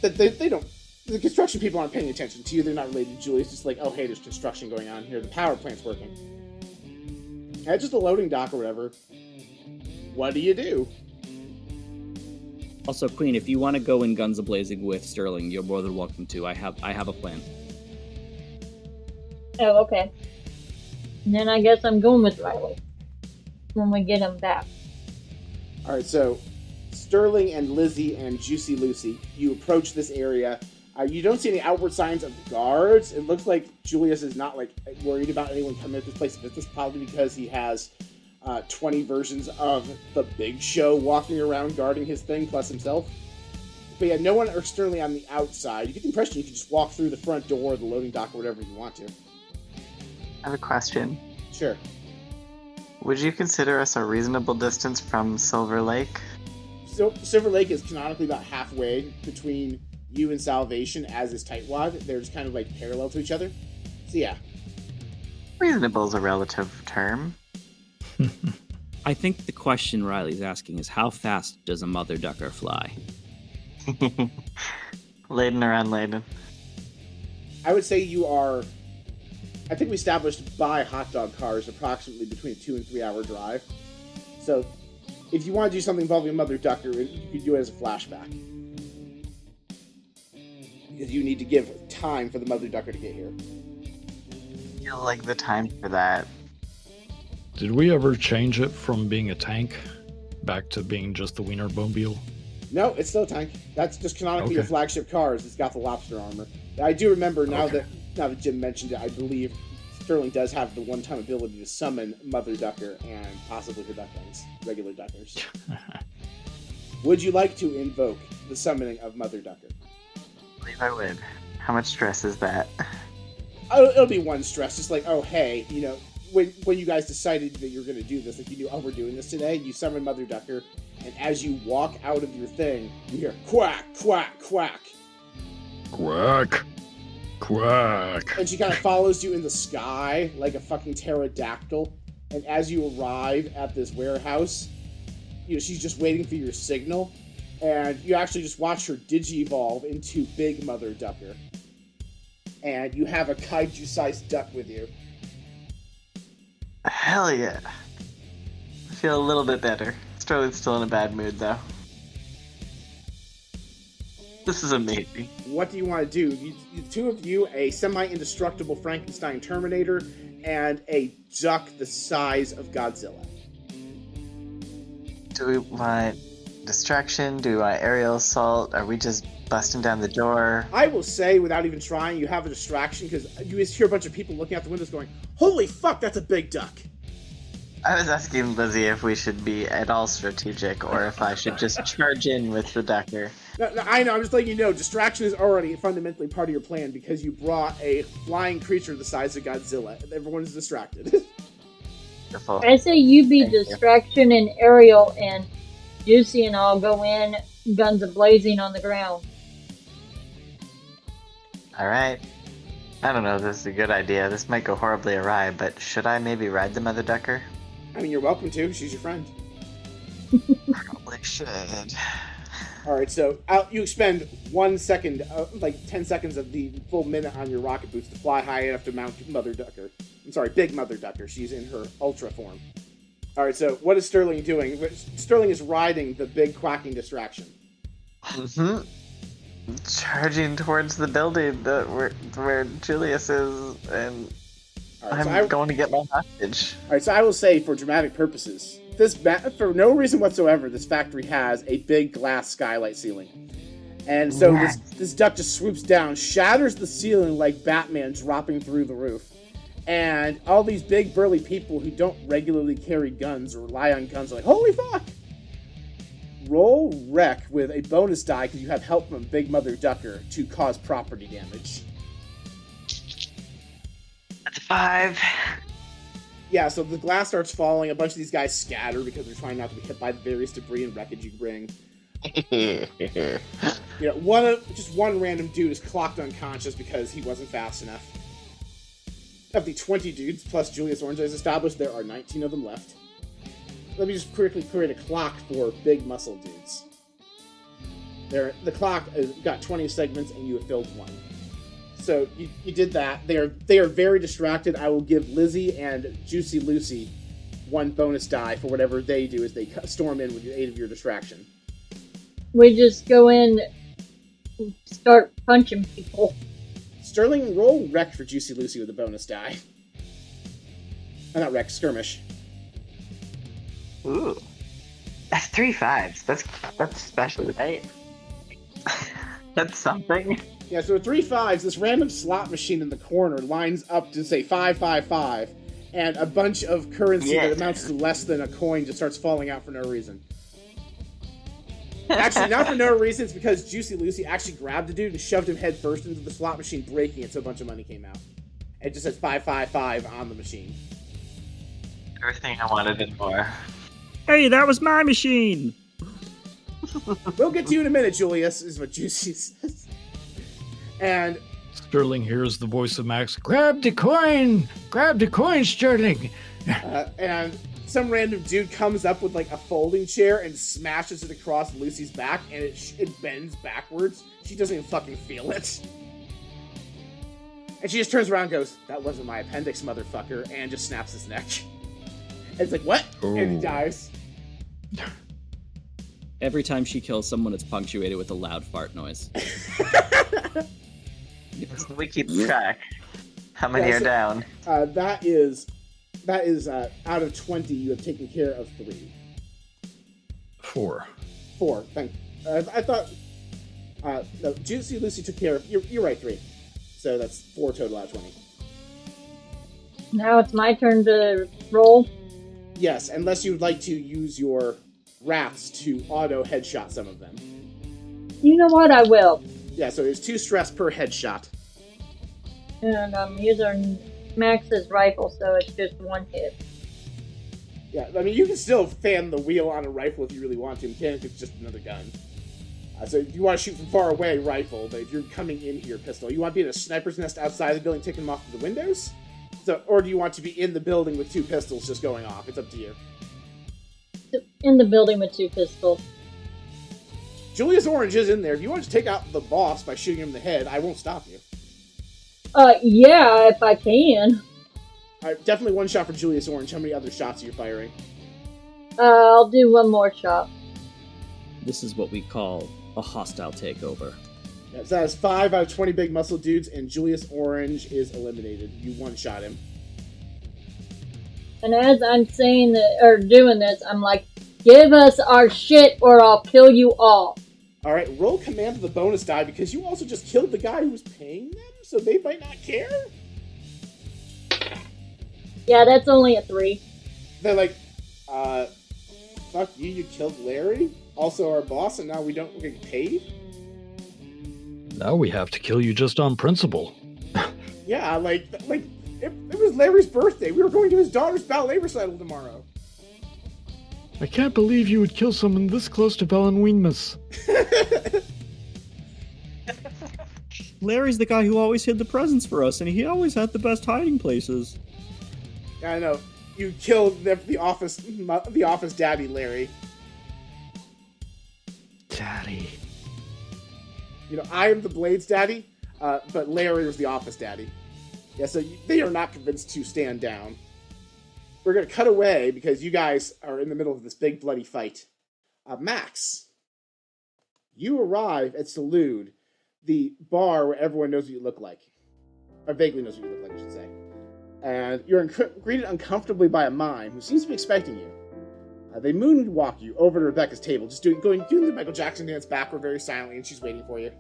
the construction people aren't paying attention to you. They're not related to Julie. It's just like, oh, hey, there's construction going on here. The power plant's working. And it's just a loading dock or whatever. What do you do?
Also, Queen, if you want to go in guns a-blazing with Stirling, you're more than welcome to. I have a plan.
Oh, okay. And then I guess I'm going with Riley when we get him back.
Alright, so Stirling and Lizzie and Juicy Lucy, you approach this area. You don't see any outward signs of guards. It looks like Julius is not worried about anyone coming to this place of business, probably because he has 20 versions of the Big Show walking around guarding his thing, plus himself. But yeah, no one or Stirling on the outside. You get the impression you can just walk through the front door or the loading dock or whatever you want to.
I have a question.
Sure.
Would you consider us a reasonable distance from Silver Lake?
So Silver Lake is canonically about halfway between you and Salvation, as is Tightwad. They're just kind of parallel to each other. So yeah.
Reasonable is a relative term.
I think the question Riley's asking is, how fast does a mother ducker fly?
Laden around Laden.
I would say you are, I think we established by hot dog cars approximately between a 2 and 3 hour drive. So if you want to do something involving a mother ducker, you could do it as a flashback. Because you need to give time for the mother ducker to get here.
I feel like the time for that.
Did we ever change it from being a tank back to being just the Wienermobile?
No, it's still a tank. That's just canonically your flagship cars. It's got the lobster armor. I do remember now that Jim mentioned it, I believe Stirling does have the one-time ability to summon Mother Ducker and possibly her ducklings, regular duckers. Would you like to invoke the summoning of Mother Ducker?
I believe I would. How much stress is that?
It'll be one stress, just like, oh, hey, when you guys decided that you were going to do this, you knew, oh, we're doing this today, you summon Mother Ducker, and as you walk out of your thing, you hear quack, quack, quack.
Quack, quack.
And she kind of follows you in the sky like a fucking pterodactyl, and as you arrive at this warehouse, she's just waiting for your signal, and you actually just watch her digi-evolve into Big Mother Ducker. And you have a kaiju-sized duck with you.
Hell yeah. I feel a little bit better. Sterling's still in a bad mood, though. This is amazing.
What do you want to do? The two of you, a semi-indestructible Frankenstein Terminator, and a duck the size of Godzilla.
Do we want distraction? Do we want aerial assault? Are we just busting down the door.
I will say, without even trying, you have a distraction because you just hear a bunch of people looking out the windows going, "Holy fuck, that's a big duck!"
I was asking Lizzie if we should be at all strategic or if I should just charge in with the ducker.
No, I know, I'm just letting you know, distraction is already fundamentally part of your plan because you brought a flying creature the size of Godzilla. Everyone is distracted.
Beautiful.
I say you be distraction and Ariel, and Juicy and I'll go in, guns a-blazing on the ground.
Alright. I don't know if this is a good idea. This might go horribly awry, but should I maybe ride the mother ducker?
I mean, you're welcome to. She's your friend.
Probably should.
Alright, so you expend 1 second, 10 seconds of the full minute on your rocket boots to fly high enough to mount Mother Ducker. I'm sorry, Big Mother Ducker. She's in her Ultra form. Alright, so what is Stirling doing? Sterling is riding the big quacking distraction.
Mm-hmm. Charging towards the building where Julius is, and I'm going to get my hostage.
Alright, so I will say, for dramatic purposes, for no reason whatsoever, this factory has a big glass skylight ceiling. And so this duck just swoops down, shatters the ceiling like Batman dropping through the roof. And all these big burly people who don't regularly carry guns or rely on guns are like, holy fuck! Roll wreck with a bonus die because you have help from Big Mother Ducker to cause property damage.
That's a 5.
Yeah, so the glass starts falling. A bunch of these guys scatter because they're trying not to be hit by the various debris and wreckage you bring. One random dude is clocked unconscious because he wasn't fast enough. Of the 20 dudes, plus Julius Orange is established, there are 19 of them left. Let me just quickly create a clock for big muscle dudes. The clock has got 20 segments, and you have filled 1. So you did that. They are very distracted. I will give Lizzie and Juicy Lucy 1 bonus die for whatever they do as they storm in with the aid of your distraction.
We just go in, start punching people.
Sterling, roll wreck for Juicy Lucy with a bonus die. Not wreck, skirmish.
Ooh. That's 3 5s. That's special, right? That's something.
Yeah, so 3 5s, this random slot machine in the corner lines up to say 555, and a bunch of currency that amounts to less than a coin just starts falling out for no reason. Actually, not for no reason, it's because Juicy Lucy actually grabbed the dude and shoved him head first into the slot machine, breaking it so a bunch of money came out. It just says 555 on the machine.
Everything I wanted and more.
Hey, that was my machine!
We'll get to you in a minute, Julius, is what Juicy says. And
Stirling hears the voice of Max. Grab the coin! Grab the coin, Stirling!
And some random dude comes up with like a folding chair and smashes it across Lucy's back, and it bends backwards. She doesn't even fucking feel it. And she just turns around and goes, "That wasn't my appendix, motherfucker," and just snaps his neck. And it's like, what? Ooh. And he dies.
Every time she kills someone, it's punctuated with a loud fart noise.
We keep track. How many are down?
That is out of 20, you have taken care of 3.
4.
4, thank you. I thought... no, Juicy Lucy took care of... You're right, 3. So that's 4 total out of 20.
Now it's my turn to roll?
Yes, unless you would like to use your wraths to auto-headshot some of them.
You know what? I will.
Yeah, so there's 2 stress per headshot.
And I'm using Max's rifle, so it's just 1 hit.
Yeah, I mean, you can still fan the wheel on a rifle if you really want to. Mechanically, it's just another gun. So if you want to shoot from far away, rifle. But if you're coming in here, pistol. You want to be in a sniper's nest outside the building, taking them off the windows? So, or do you want to be in the building with 2 pistols just going off? It's up to you.
In the building with 2 pistols.
Julius Orange is in there. If you want to take out the boss by shooting him in the head, I won't stop you.
Yeah, if I can.
Alright, definitely 1 shot for Julius Orange. How many other shots are you firing?
I'll do 1 more shot.
This is what we call a hostile takeover.
Yeah, so that's 5 out of 20 big muscle dudes, and Julius Orange is eliminated. You 1-shot him.
And as I'm saying that, or doing this, I'm like, give us our shit or I'll kill you all.
Alright, roll command of the bonus die because you also just killed the guy who was paying them, so they might not care?
Yeah, that's only a 3.
They're like, fuck you killed Larry? Also our boss, and now we don't get paid?
Now we have to kill you just on principle.
Yeah, like it was Larry's birthday. We were going to his daughter's ballet recital tomorrow.
I can't believe you would kill someone this close to Valenweenmus.
Larry's the guy who always hid the presents for us, and he always had the best hiding places.
Yeah, I know. You killed the office daddy, Larry.
Daddy.
You know, I am the Blades daddy, but Larry was the office daddy. Yeah, so they are not convinced to stand down. We're going to cut away because you guys are in the middle of this big bloody fight. Max, you arrive at Salud, the bar where everyone knows what you look like. Or vaguely knows what you look like, I should say. And you're greeted uncomfortably by a mime who seems to be expecting you. They moonwalk you over to Rebecca's table, just doing the Michael Jackson dance backward very silently, and she's waiting for you.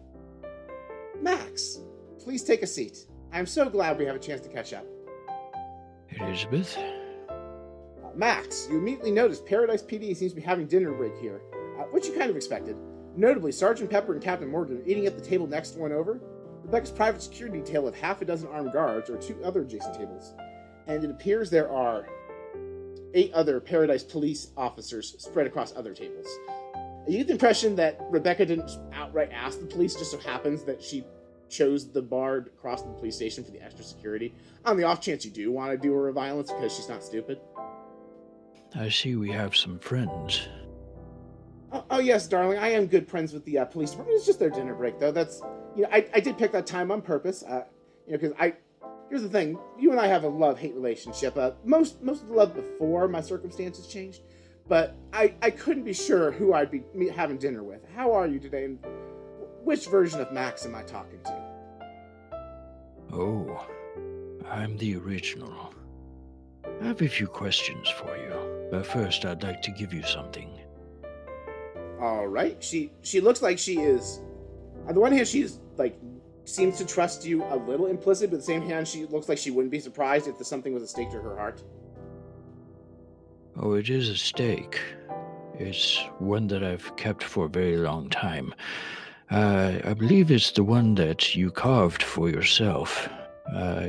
Max, please take a seat. I'm so glad we have a chance to catch up.
Elizabeth?
Max, you immediately notice Paradise PD seems to be having dinner break here, which you kind of expected. Notably, Sergeant Pepper and Captain Morgan are eating at the table next to one over. Rebecca's private security detail with half a dozen armed guards or 2 other adjacent tables. And it appears there are 8 other Paradise police officers spread across other tables. You get the impression that Rebecca didn't outright ask the police, just so happens that she chose the bar across the police station for the extra security. On the off chance you do want to do her a violence because she's not stupid.
I see we have some friends.
Oh yes, darling, I am good friends with the police department. It's just their dinner break, though. That's, I did pick that time on purpose. Because here's the thing, you and I have a love-hate relationship. Most of the love before my circumstances changed, but I couldn't be sure who I'd be having dinner with. How are you today, and which version of Max am I talking to?
Oh, I'm the original. I have a few questions for you, but first I'd like to give you something.
All right. She looks like she is. On the one hand, she's seems to trust you a little implicit, but on the same hand, she looks like she wouldn't be surprised if something was a stake to her heart.
Oh, it is a stake. It's one that I've kept for a very long time. I believe it's the one that you carved for yourself.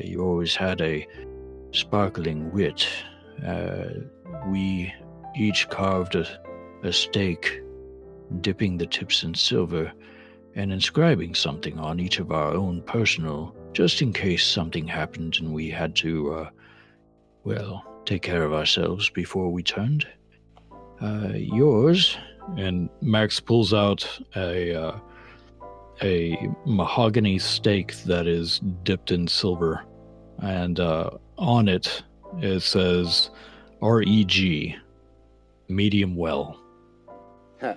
You always had a sparkling wit. We each carved a stake, dipping the tips in silver and inscribing something on each of our own personal, just in case something happened and we had to, take care of ourselves before we turned. Yours, and Max pulls out a mahogany stake that is dipped in silver, and on it says REG, medium well.
Huh.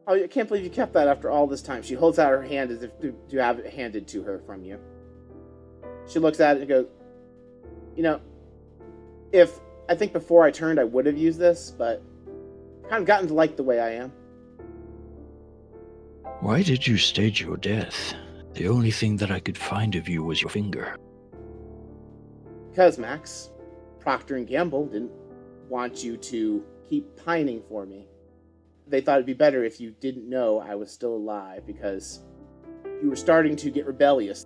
Oh, I can't believe you kept that after all this time. She holds out her hand as if to have it handed to her from you. She looks at it and goes, if I think before I turned I would have used this, but I've kind of gotten to like the way I am.
Why did you stage your death? The only thing that I could find of you was your finger.
Because, Max, Procter & Gamble didn't want you to keep pining for me. They thought it'd be better if you didn't know I was still alive, because you were starting to get rebellious.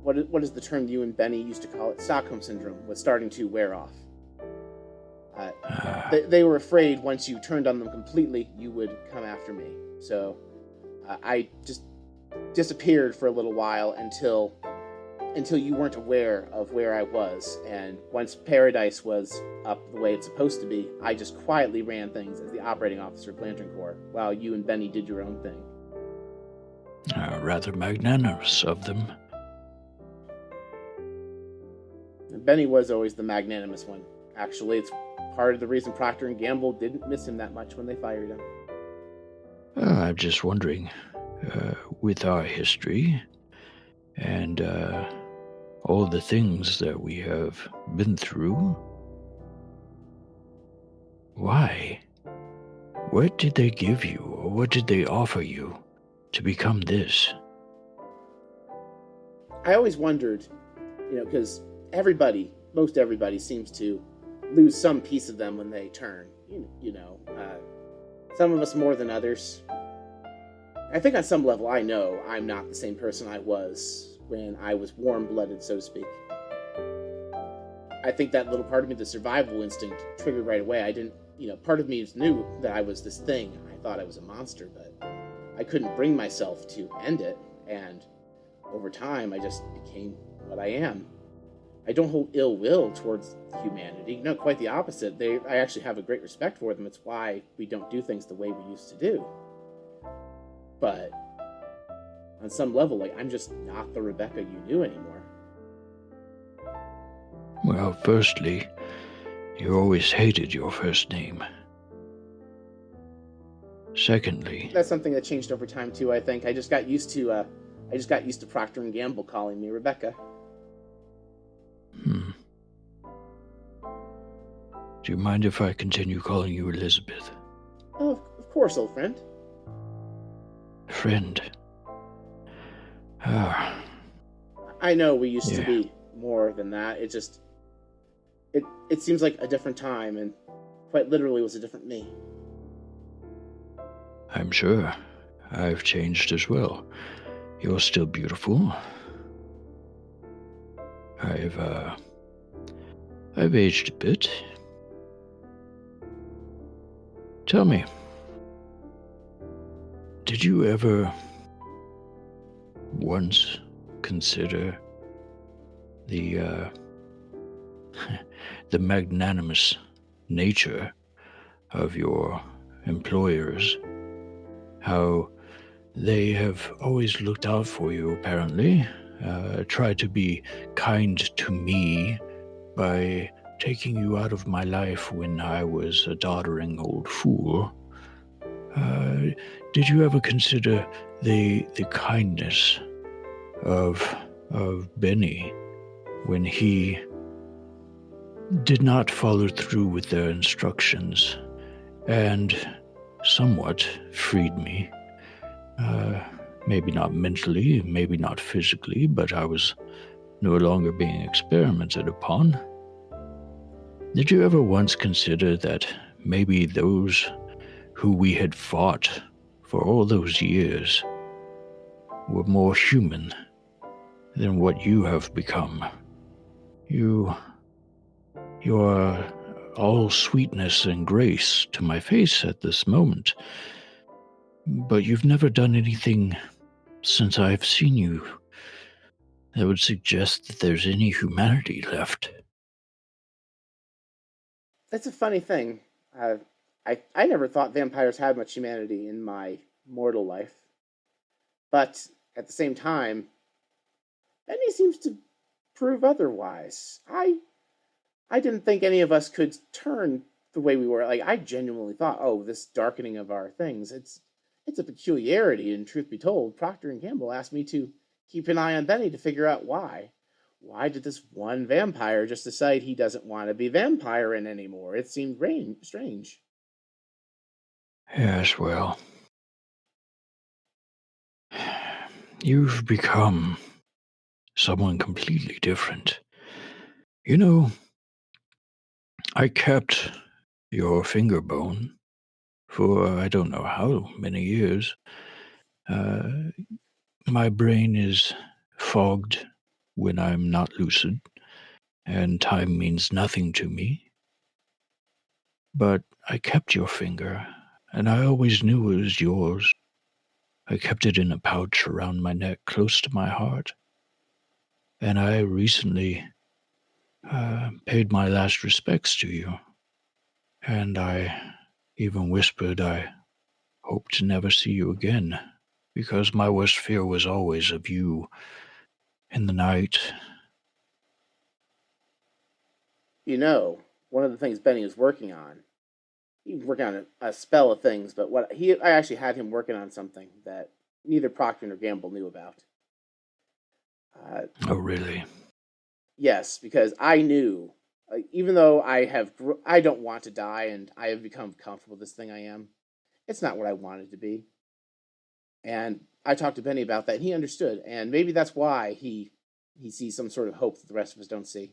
What is the term you and Benny used to call it? Stockholm Syndrome was starting to wear off. They were afraid once you turned on them completely, you would come after me. So I just disappeared for a little while until you weren't aware of where I was. And once Paradise was up the way it's supposed to be, I just quietly ran things as the operating officer of Lantern Corps, while you and Benny did your own thing.
Rather magnanimous of them.
Benny was always the magnanimous one. Actually, it's part of the reason Procter & Gamble didn't miss him that much when they fired him.
I'm just wondering, with our history and all the things that we have been through, why? What did they give you, or what did they offer you to become this?
I always wondered, because most everybody seems to lose some piece of them when they turn. Some of us more than others. I think on some level I know I'm not the same person I was when I was warm-blooded, so to speak. I think that little part of me, the survival instinct, triggered right away. I didn't, part of me knew that I was this thing. I thought I was a monster, but I couldn't bring myself to end it, and over time I just became what I am. I don't hold ill will towards humanity. No, quite the opposite. I actually have a great respect for them. It's why we don't do things the way we used to do. But on some level, I'm just not the Rebecca you knew anymore.
Well, firstly, you always hated your first name. Secondly...
That's something that changed over time, too, I think. I just got used to Procter & Gamble calling me Rebecca.
Do you mind if I continue calling you Elizabeth?
Oh, of course, old friend.
Friend.
I know we used to be more than that. It just... It seems like a different time, and quite literally was a different me.
I'm sure. I've changed as well. You're still beautiful. I've aged a bit. Tell me, did you ever once consider the magnanimous nature of your employers? How they have always looked out for you, apparently. Tried to be kind to me by taking you out of my life when I was a doddering old fool. Did you ever consider the kindness of Benny when he did not follow through with their instructions and somewhat freed me? Maybe not mentally, maybe not physically, but I was no longer being experimented upon. Did you ever once consider that maybe those who we had fought for all those years were more human than what you have become? You are all sweetness and grace to my face at this moment, but you've never done anything since I've seen you that would suggest that there's any humanity left.
That's a funny thing. I never thought vampires had much humanity in my mortal life. But at the same time, Benny seems to prove otherwise. I didn't think any of us could turn the way we were. I genuinely thought, this darkening of our things, it's a peculiarity, and truth be told, Procter & Gamble asked me to keep an eye on Benny to figure out why. Why did this one vampire just decide he doesn't want to be vampiring anymore? It seemed strange.
Yes, well, you've become someone completely different. I kept your finger bone for I don't know how many years. My brain is fogged when I'm not lucid, and time means nothing to me. But I kept your finger, and I always knew it was yours. I kept it in a pouch around my neck, close to my heart. And I recently paid my last respects to you. And I even whispered I hope to never see you again, because my worst fear was always of you in the night.
One of the things Benny was working on, he was working on a spell of things, but I actually had him working on something that neither Procter nor Gamble knew about.
Oh, really?
Yes, because I knew, even though I don't want to die and I have become comfortable with this thing I am, it's not what I wanted to be. And I talked to Benny about that, and he understood, and maybe that's why he sees some sort of hope that the rest of us don't see.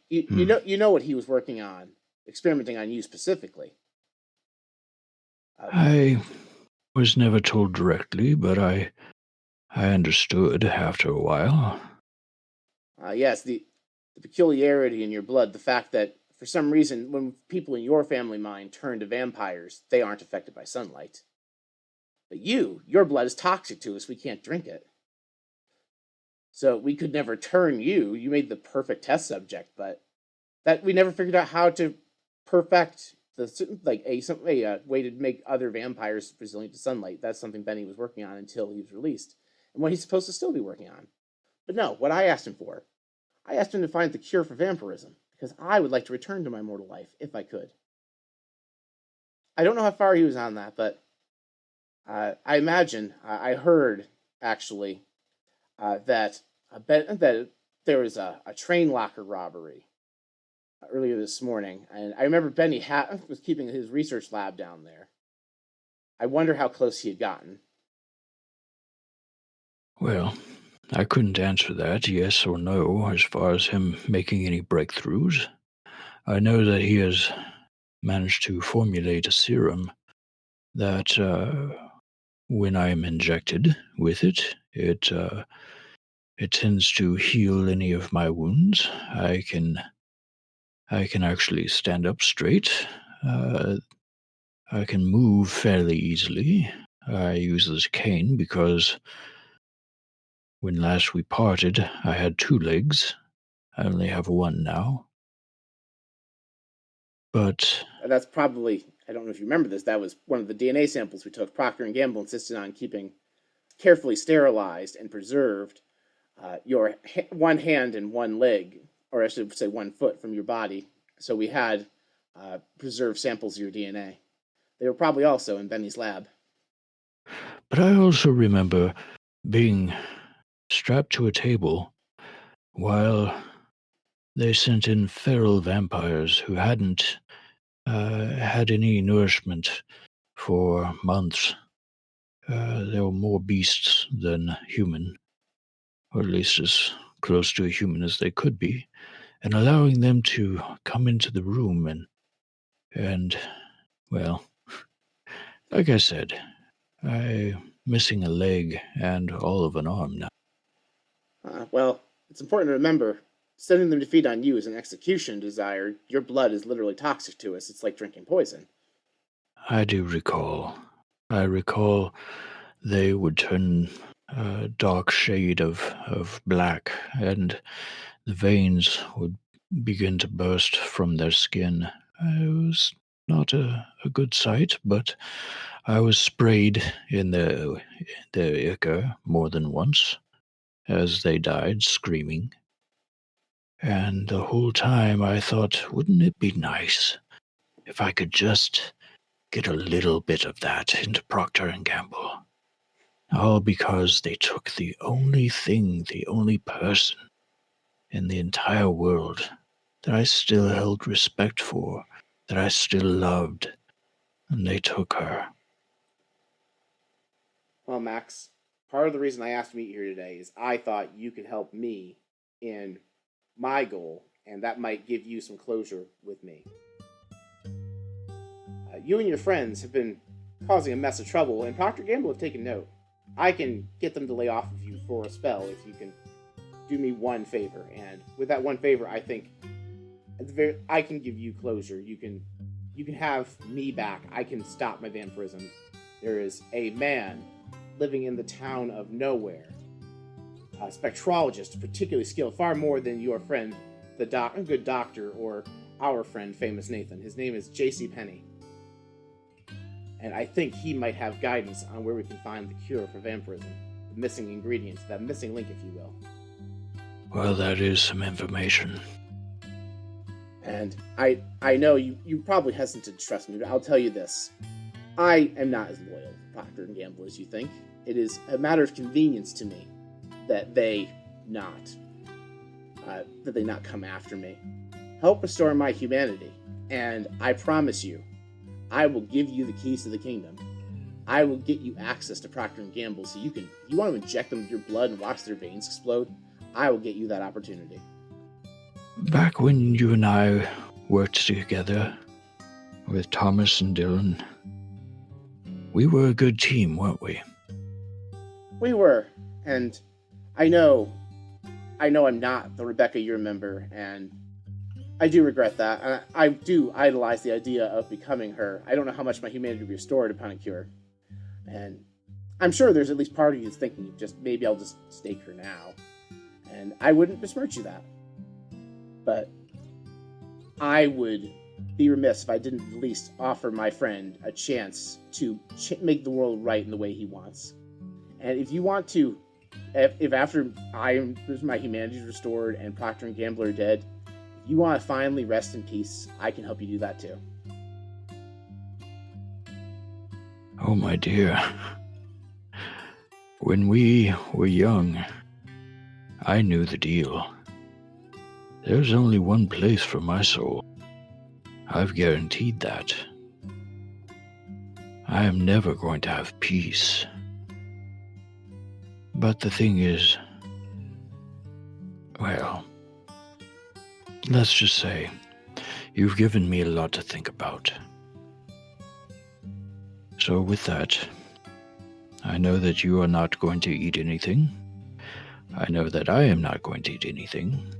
You know what he was working on, experimenting on you specifically.
I was never told directly, but I understood after a while.
Yes, the peculiarity in your blood, the fact that for some reason, when people in your family mind turn to vampires, they aren't affected by sunlight. But your blood is toxic to us. We can't drink it. So we could never turn you. You made the perfect test subject, but that we never figured out how to perfect a way to make other vampires resilient to sunlight. That's something Benny was working on until he was released, and what he's supposed to still be working on. But no, what I asked him to find the cure for vampirism, because I would like to return to my mortal life if I could. I don't know how far he was on that, but I imagine I heard actually that there was a train locker robbery earlier this morning, and I remember Benny was keeping his research lab down there. I wonder how close he had gotten.
Well, I couldn't answer that, yes or no, as far as him making any breakthroughs. I know that he has managed to formulate a serum that, when I am injected with it, it tends to heal any of my wounds. I can actually stand up straight. I can move fairly easily. I use this cane because when last we parted, I had 2 legs. I only have 1 now. But
That's probably, I don't know if you remember this, that was one of the DNA samples we took. Procter & Gamble insisted on keeping carefully sterilized and preserved your one hand and one leg, or I should say 1 foot from your body. So we had preserved samples of your DNA. They were probably also in Benny's lab.
But I also remember being strapped to a table while they sent in feral vampires who hadn't had any nourishment for months. They were more beasts than human, or at least as close to a human as they could be, and allowing them to come into the room and well, like I said, I'm missing a leg and all of an arm now.
Well, it's important to remember, sending them to feed on you is an execution desire. Your blood is literally toxic to us. It's like drinking poison.
I do recall. I recall they would turn a dark shade of black, and the veins would begin to burst from their skin. It was not a good sight, but I was sprayed in their ichor more than once as they died screaming. And the whole time I thought, wouldn't it be nice if I could just get a little bit of that into Procter & Gamble? All because they took the only person in the entire world that I still held respect for, that I still loved, and they took her.
Well, Max, part of the reason I asked to meet you here today is I thought you could help me in my goal, and that might give you some closure with me. You and your friends have been causing a mess of trouble, and Procter & Gamble have taken note. I can get them to lay off of you for a spell if you can do me one favor, and with that one favor, I think I can give you closure. You can have me back. I can stop my vampirism. There is a man living in the town of Nowhere, a spectrologist, particularly skilled, far more than your friend, the good doctor, or our friend, famous Nathan. His name is J.C. Penney. And I think he might have guidance on where we can find the cure for vampirism. The missing ingredient, that missing link, if you will.
Well, that is some information.
And I know you probably hesitant to trust me, but I'll tell you this. I am not as loyal to Procter & Gamble as you think. It is a matter of convenience to me that they not come after me. Help restore my humanity, and I promise you, I will give you the keys to the kingdom. I will get you access to Procter & Gamble so you can, if you want to inject them with your blood and watch their veins explode, I will get you that opportunity.
Back when you and I worked together with Thomas and Dylan, we were a good team, weren't we?
We were, and I know I'm not the Rebecca you remember, and I do regret that. And I do idolize the idea of becoming her. I don't know how much my humanity will be restored upon a cure. And I'm sure there's at least part of you that's thinking, maybe I'll just stake her now. And I wouldn't besmirch you that. But I would be remiss if I didn't at least offer my friend a chance to make the world right in the way he wants. And if you want to, if after my humanity is restored and Procter & Gamble are dead, if you want to finally rest in peace, I can help you do that too.
Oh, my dear. When we were young, I knew the deal. There's only one place for my soul. I've guaranteed that. I am never going to have peace. But the thing is, well, let's just say, you've given me a lot to think about. So with that, I know that you are not going to eat anything. I know that I am not going to eat anything.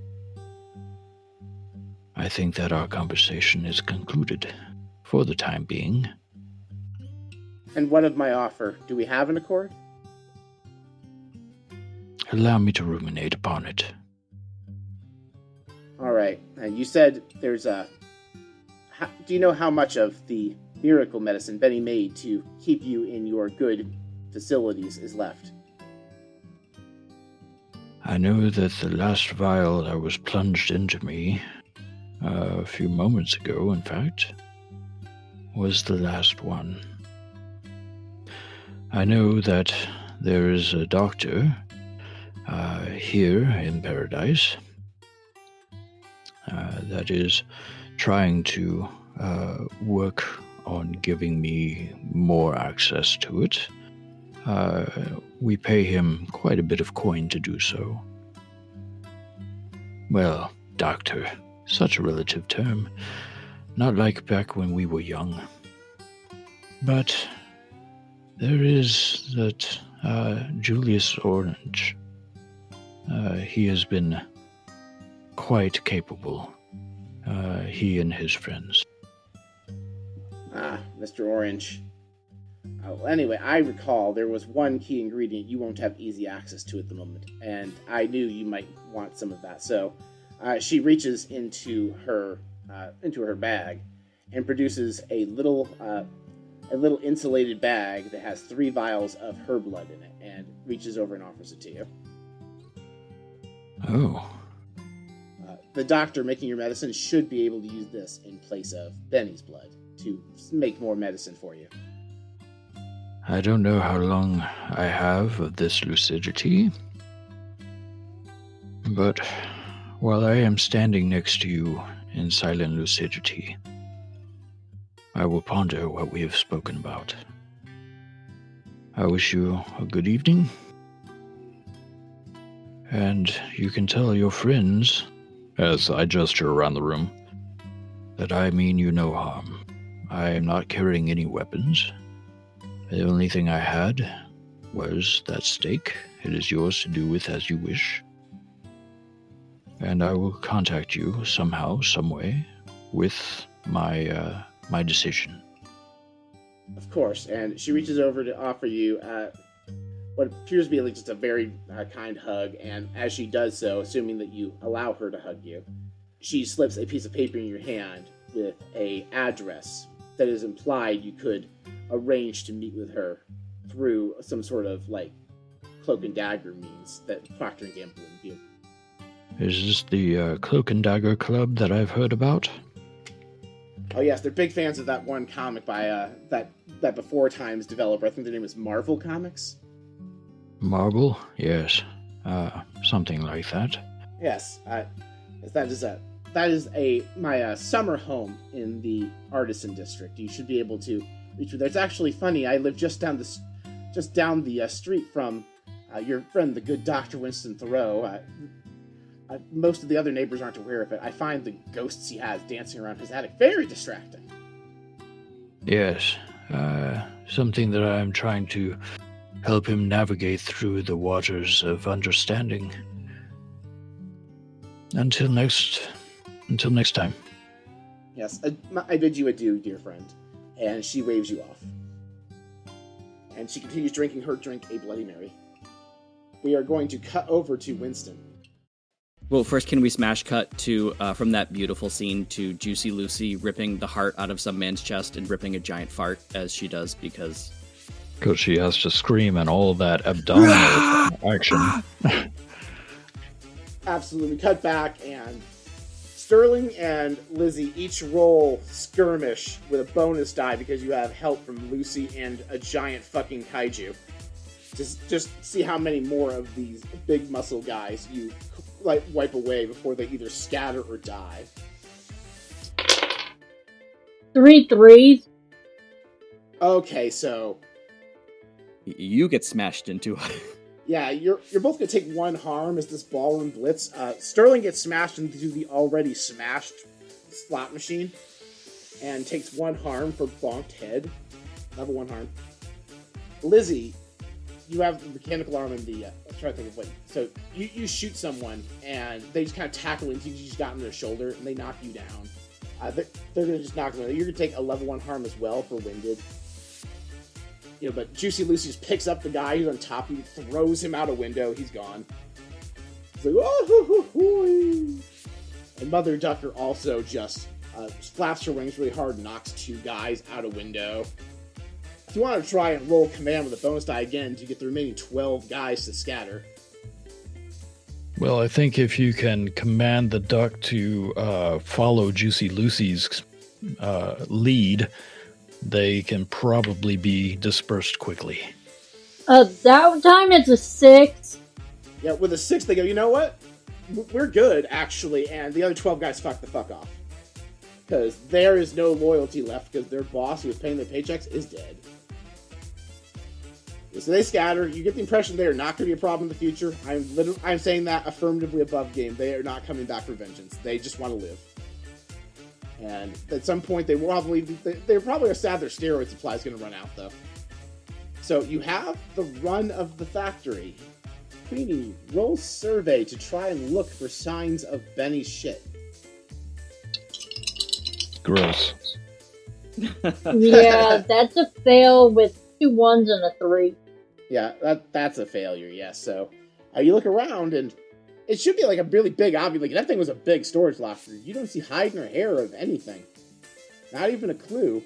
I think that our conversation is concluded, for the time being.
And what of my offer? Do we have an accord?
Allow me to ruminate upon it.
All right. And you said there's do you know how much of the miracle medicine Benny made to keep you in your good facilities is left?
I know that the last vial that was plunged into me a few moments ago, in fact, was the last one. I know that there is a doctor here in Paradise that is trying to work on giving me more access to it. We pay him quite a bit of coin to do so. Well, doctor, such a relative term, not like back when we were young. But there is that Julius Orange. He has been quite capable, he and his friends.
Ah, Mr. Orange. Anyway, I recall there was one key ingredient you won't have easy access to at the moment, and I knew you might want some of that. So she reaches into her bag and produces a little insulated bag that has 3 vials of her blood in it, and reaches over and offers it to you.
Oh.
The doctor making your medicine should be able to use this in place of Benny's blood to make more medicine for you.
I don't know how long I have of this lucidity, but while I am standing next to you in silent lucidity, I will ponder what we have spoken about. I wish you a good evening, and you can tell your friends, as I gesture around the room, that I mean you no harm. I am not carrying any weapons. The only thing I had was that stake. It is yours to do with as you wish. And I will contact you somehow, some way, with my decision.
Of course, and she reaches over to offer you what appears to be like just a very kind hug, and as she does so, assuming that you allow her to hug you, she slips a piece of paper in your hand with an address that is implied you could arrange to meet with her through some sort of like cloak and dagger means that Procter & Gamble wouldn't be able.
Is this the Cloak and Dagger Club that I've heard about?
Oh yes, they're big fans of that one comic by that Before Times developer. I think their name is Marvel Comics.
Marvel? Yes. Something like that.
Yes. That that is my summer home in the Artisan District. You should be able to reach me there. It's actually funny. I live just down the street from your friend, the good Dr. Winston Thoreau. Most of the other neighbors aren't aware of it. I find the ghosts he has dancing around his attic very distracting.
Yes, something that I am trying to help him navigate through the waters of understanding. Until next time.
Yes, I bid you adieu, dear friend. And she waves you off. And she continues drinking her drink, a Bloody Mary. We are going to cut over to Winston.
Well, first, can we smash cut to from that beautiful scene to Juicy Lucy ripping the heart out of some man's chest and ripping a giant fart as she does because
she has to scream and all that abdominal action.
Absolutely. Cut back, and Stirling and Lizzie each roll skirmish with a bonus die because you have help from Lucy and a giant fucking kaiju. Just see how many more of these big muscle guys you wipe away before they either scatter or die.
3 3s.
Okay, so
you get smashed into.
Yeah, you're both gonna take 1 harm as this ballroom blitz. Stirling gets smashed into the already smashed slot machine and takes 1 harm for bonked head. Level 1 harm. Lizzie, you have the mechanical arm and the. I'm trying to think of what. So you shoot someone and they just kind of tackle into you. You just got in their shoulder and they knock you down. They're gonna just knock them. You're gonna take a level 1 harm as well for winded. But Juicy Lucy just picks up the guy who's on top of you, throws him out a window, he's gone. He's like, oh, and Mother Ducker also just flaps her wings really hard and knocks 2 guys out a window. If you want to try and roll command with a bonus die again to get the remaining 12 guys to scatter.
Well, I think if you can command the duck to follow Juicy Lucy's lead, they can probably be dispersed quickly.
That time it's a 6.
Yeah, with a 6 they go, you know what? We're good, actually, and the other 12 guys fuck the fuck off. Because there is no loyalty left, because their boss, who is paying their paychecks, is dead. So they scatter. You get the impression they are not going to be a problem in the future. I'm saying that affirmatively above game. They are not coming back for vengeance. They just want to live. And at some point, they're probably sad their steroid supply is going to run out, though. So you have the run of the factory. Queenie, roll survey to try and look for signs of Benny's shit.
Gross.
Yeah, that's a fail with 2 1s and a 3.
Yeah, that's a failure, yes. So you look around, and it should be like a really big obvious. Like, that thing was a big storage locker. You don't see hide nor hair of anything. Not even a clue.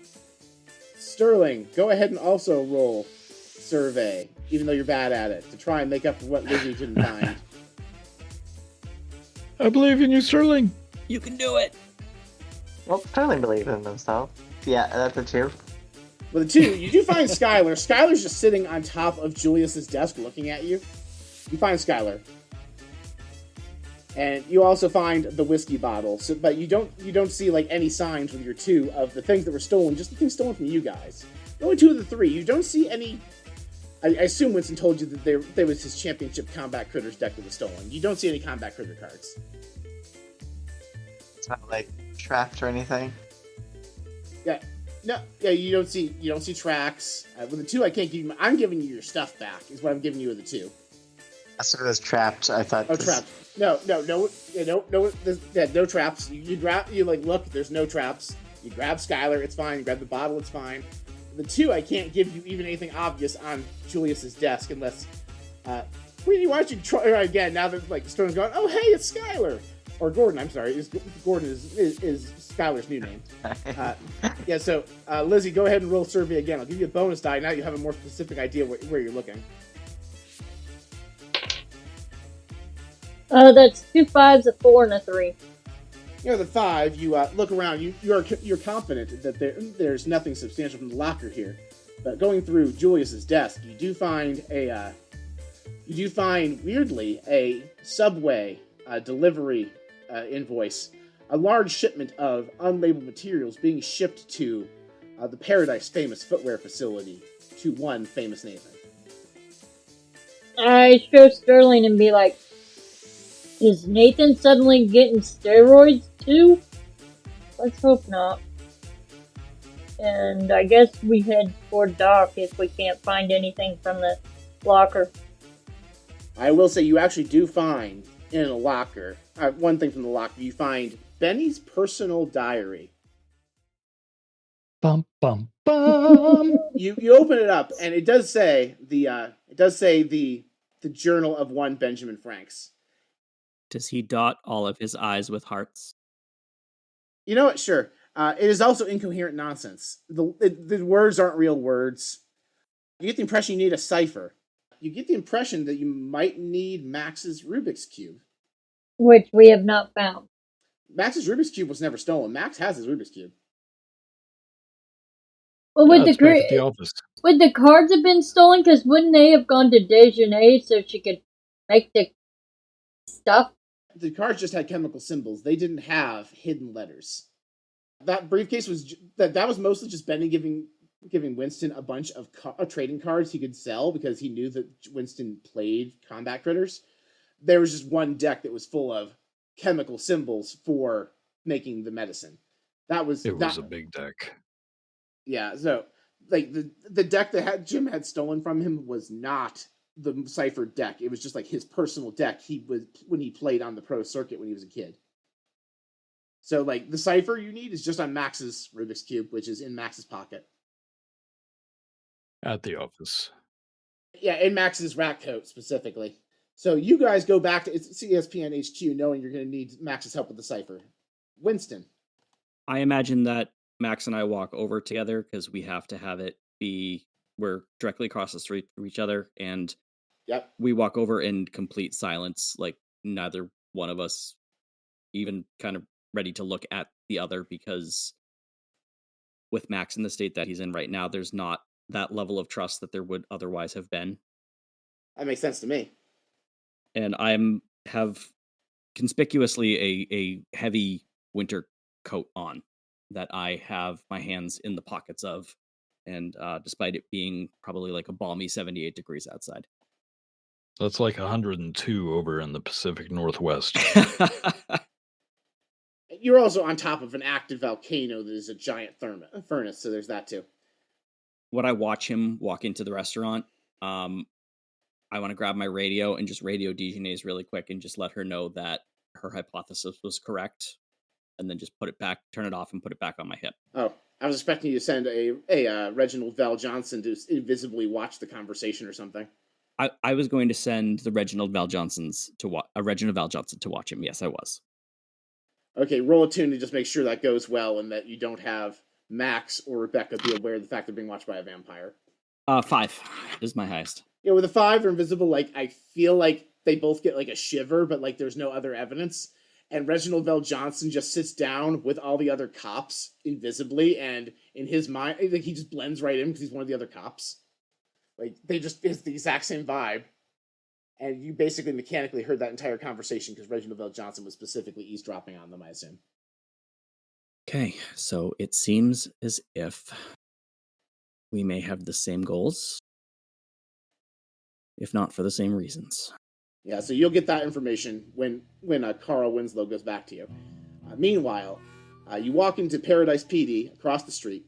Stirling, go ahead and also roll survey, even though you're bad at it, to try and make up for what Lizzie didn't find.
I believe in you, Stirling.
You can do it.
Well, Stirling believed in himself. Yeah, that's a 2.
With a 2, you do find Skylar. Skylar's just sitting on top of Julius's desk looking at you. You find Skylar. And you also find the whiskey bottle. But you don't see like any signs with your 2 of the things that were stolen, just the things stolen from you guys. Only 2 of the 3. You don't see any. I assume Winston told you that there was his championship Combat Critters deck that was stolen. You don't see any Combat Critter cards.
It's not like trapped or anything.
Yeah. No, yeah, you don't see tracks. With the 2, I can't give you. I'm giving you your stuff back. Is what I'm giving you with the 2.
I saw it was trapped. I thought.
Oh, trapped. No, no traps. You look. There's no traps. You grab Skylar, it's fine. You grab the bottle, it's fine. The 2, I can't give you even anything obvious on Julius's desk unless. Why don't you try again? Now that Stone's going. Oh, hey, it's Skylar. Or Gordon, I'm sorry. Gordon is Skylar's new name. Yeah, so Lizzie, go ahead and roll survey again. I'll give you a bonus die. Now you have a more specific idea where you're looking.
That's 2 5s, a 4, and a 3.
The 5, you look around. You're confident that there's nothing substantial from the locker here. But going through Julius's desk, you do find weirdly a Subway delivery invoice a large shipment of unlabeled materials being shipped to the Paradise famous footwear facility to one famous Nathan.
I show Stirling and be like, is Nathan suddenly getting steroids too? Let's hope not. And I guess we head toward Doc if we can't find anything from the locker.
I will say you actually do find in a locker, one thing from the locker, you find Benny's personal diary.
Bum bum bum.
You open it up and it does say the journal of one Benjamin Franks.
Does he dot all of his I's with hearts?
You know what? Sure. It is also incoherent nonsense. The words aren't real words. You get the impression you need a cipher. You get the impression that you might need Max's Rubik's Cube.
Which we have not found.
Max's Rubik's Cube was never stolen. Max has his Rubik's Cube.
Well,
Back at the office.
would the cards have been stolen? Because wouldn't they have gone to Dejanay so she could make the stuff?
The cards just had chemical symbols. They didn't have hidden letters. That briefcase was that was mostly just Benny giving Winston a bunch of trading cards he could sell because he knew that Winston played combat critters. There was just one deck that was full of chemical symbols for making the medicine. It was a
big deck.
Yeah, so like the deck that Jim had stolen from him was not the cipher deck. It was just like his personal deck when he played on the pro circuit when he was a kid. So like the cipher you need is just on Max's Rubik's Cube, which is in Max's pocket.
At the office.
Yeah, in Max's rat coat specifically. So you guys go back to CSPN HQ knowing you're going to need Max's help with the cipher. Winston.
I imagine that Max and I walk over together because we have to have it be we're directly across the street from each other, and
yep,
we walk over in complete silence, like neither one of us even kind of ready to look at the other, because with Max in the state that he's in right now, there's not that level of trust that there would otherwise have been.
That makes sense to me.
And have conspicuously a heavy winter coat on that I have my hands in the pockets of, and despite it being probably like a balmy 78 degrees outside.
That's like 102 over in the Pacific Northwest.
You're also on top of an active volcano that is a giant furnace, so there's that too.
When I watch him walk into the restaurant, I want to grab my radio and just radio Dejanay's really quick and just let her know that her hypothesis was correct, and then just put it back, turn it off, and put it back on my hip.
Oh, I was expecting you to send a Reginald Val Johnson to invisibly watch the conversation or something.
I was going to send the Reginald Val Johnson to watch him. Yes, I was. Okay,
roll a tune to just make sure that goes well and that you don't have Max or Rebecca be aware of the fact they're being watched by a vampire.
5 is my highest.
Yeah, with a 5 or invisible, like I feel like they both get like a shiver, but like there's no other evidence. And Reginald Val Johnson just sits down with all the other cops invisibly, and in his mind, like he just blends right in because he's one of the other cops. Like it's the exact same vibe. And you basically mechanically heard that entire conversation because Reginald Val Johnson was specifically eavesdropping on them, I assume.
Okay, so it seems as if we may have the same goals, if not for the same reasons.
Yeah, so you'll get that information when Carl Winslow goes back to you. Meanwhile, you walk into Paradise PD across the street.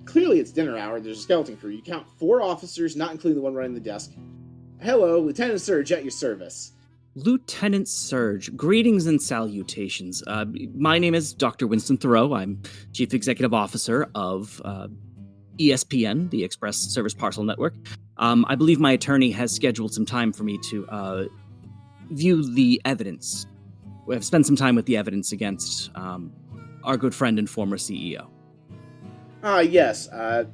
Clearly it's dinner hour. There's a skeleton crew. You count 4 officers, not including the one running the desk. Hello, Lieutenant Surge at your service.
Lieutenant Surge, greetings and salutations. My name is Dr. Winston Thoreau. I'm Chief Executive Officer of ESPN, the Express Service Parcel Network. I believe my attorney has scheduled some time for me to view the evidence. We have spent some time with the evidence against our good friend and former CEO.
Yes.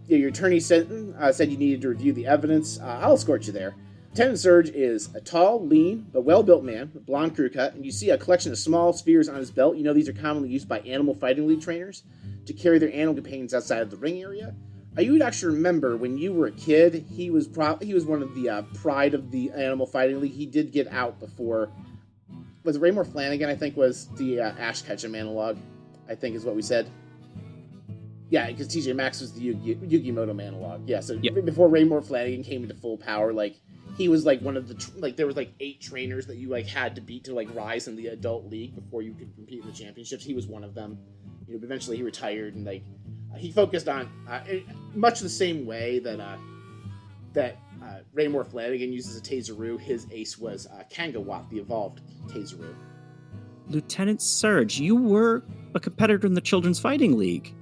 Your attorney said you needed to review the evidence. I'll escort you there. Lieutenant Surge is a tall, lean, but well-built man with blonde crew cut, and you see a collection of small spheres on his belt. You know these are commonly used by animal fighting league trainers to carry their animal companions outside of the ring area. You would actually remember when you were a kid, he was one of the pride of the Animal Fighting League. He did get out before was it Raymore Flanagan, I think, was the Ash Ketchum analog, I think is what we said. Yeah, because TJ Maxx was the Yugimoto analog. Yeah, so before Raymore Flanagan came into full power, like, he was like one of the there was like 8 trainers that you like had to beat to like rise in the adult league before you could compete in the championships. He was one of them. You know, but eventually he retired, and like he focused on much the same way that Raymore Flanagan uses a Taseroo. His ace was Kangawatt, the evolved Taseroo.
Lieutenant Surge, you were a competitor in the Children's Fighting League.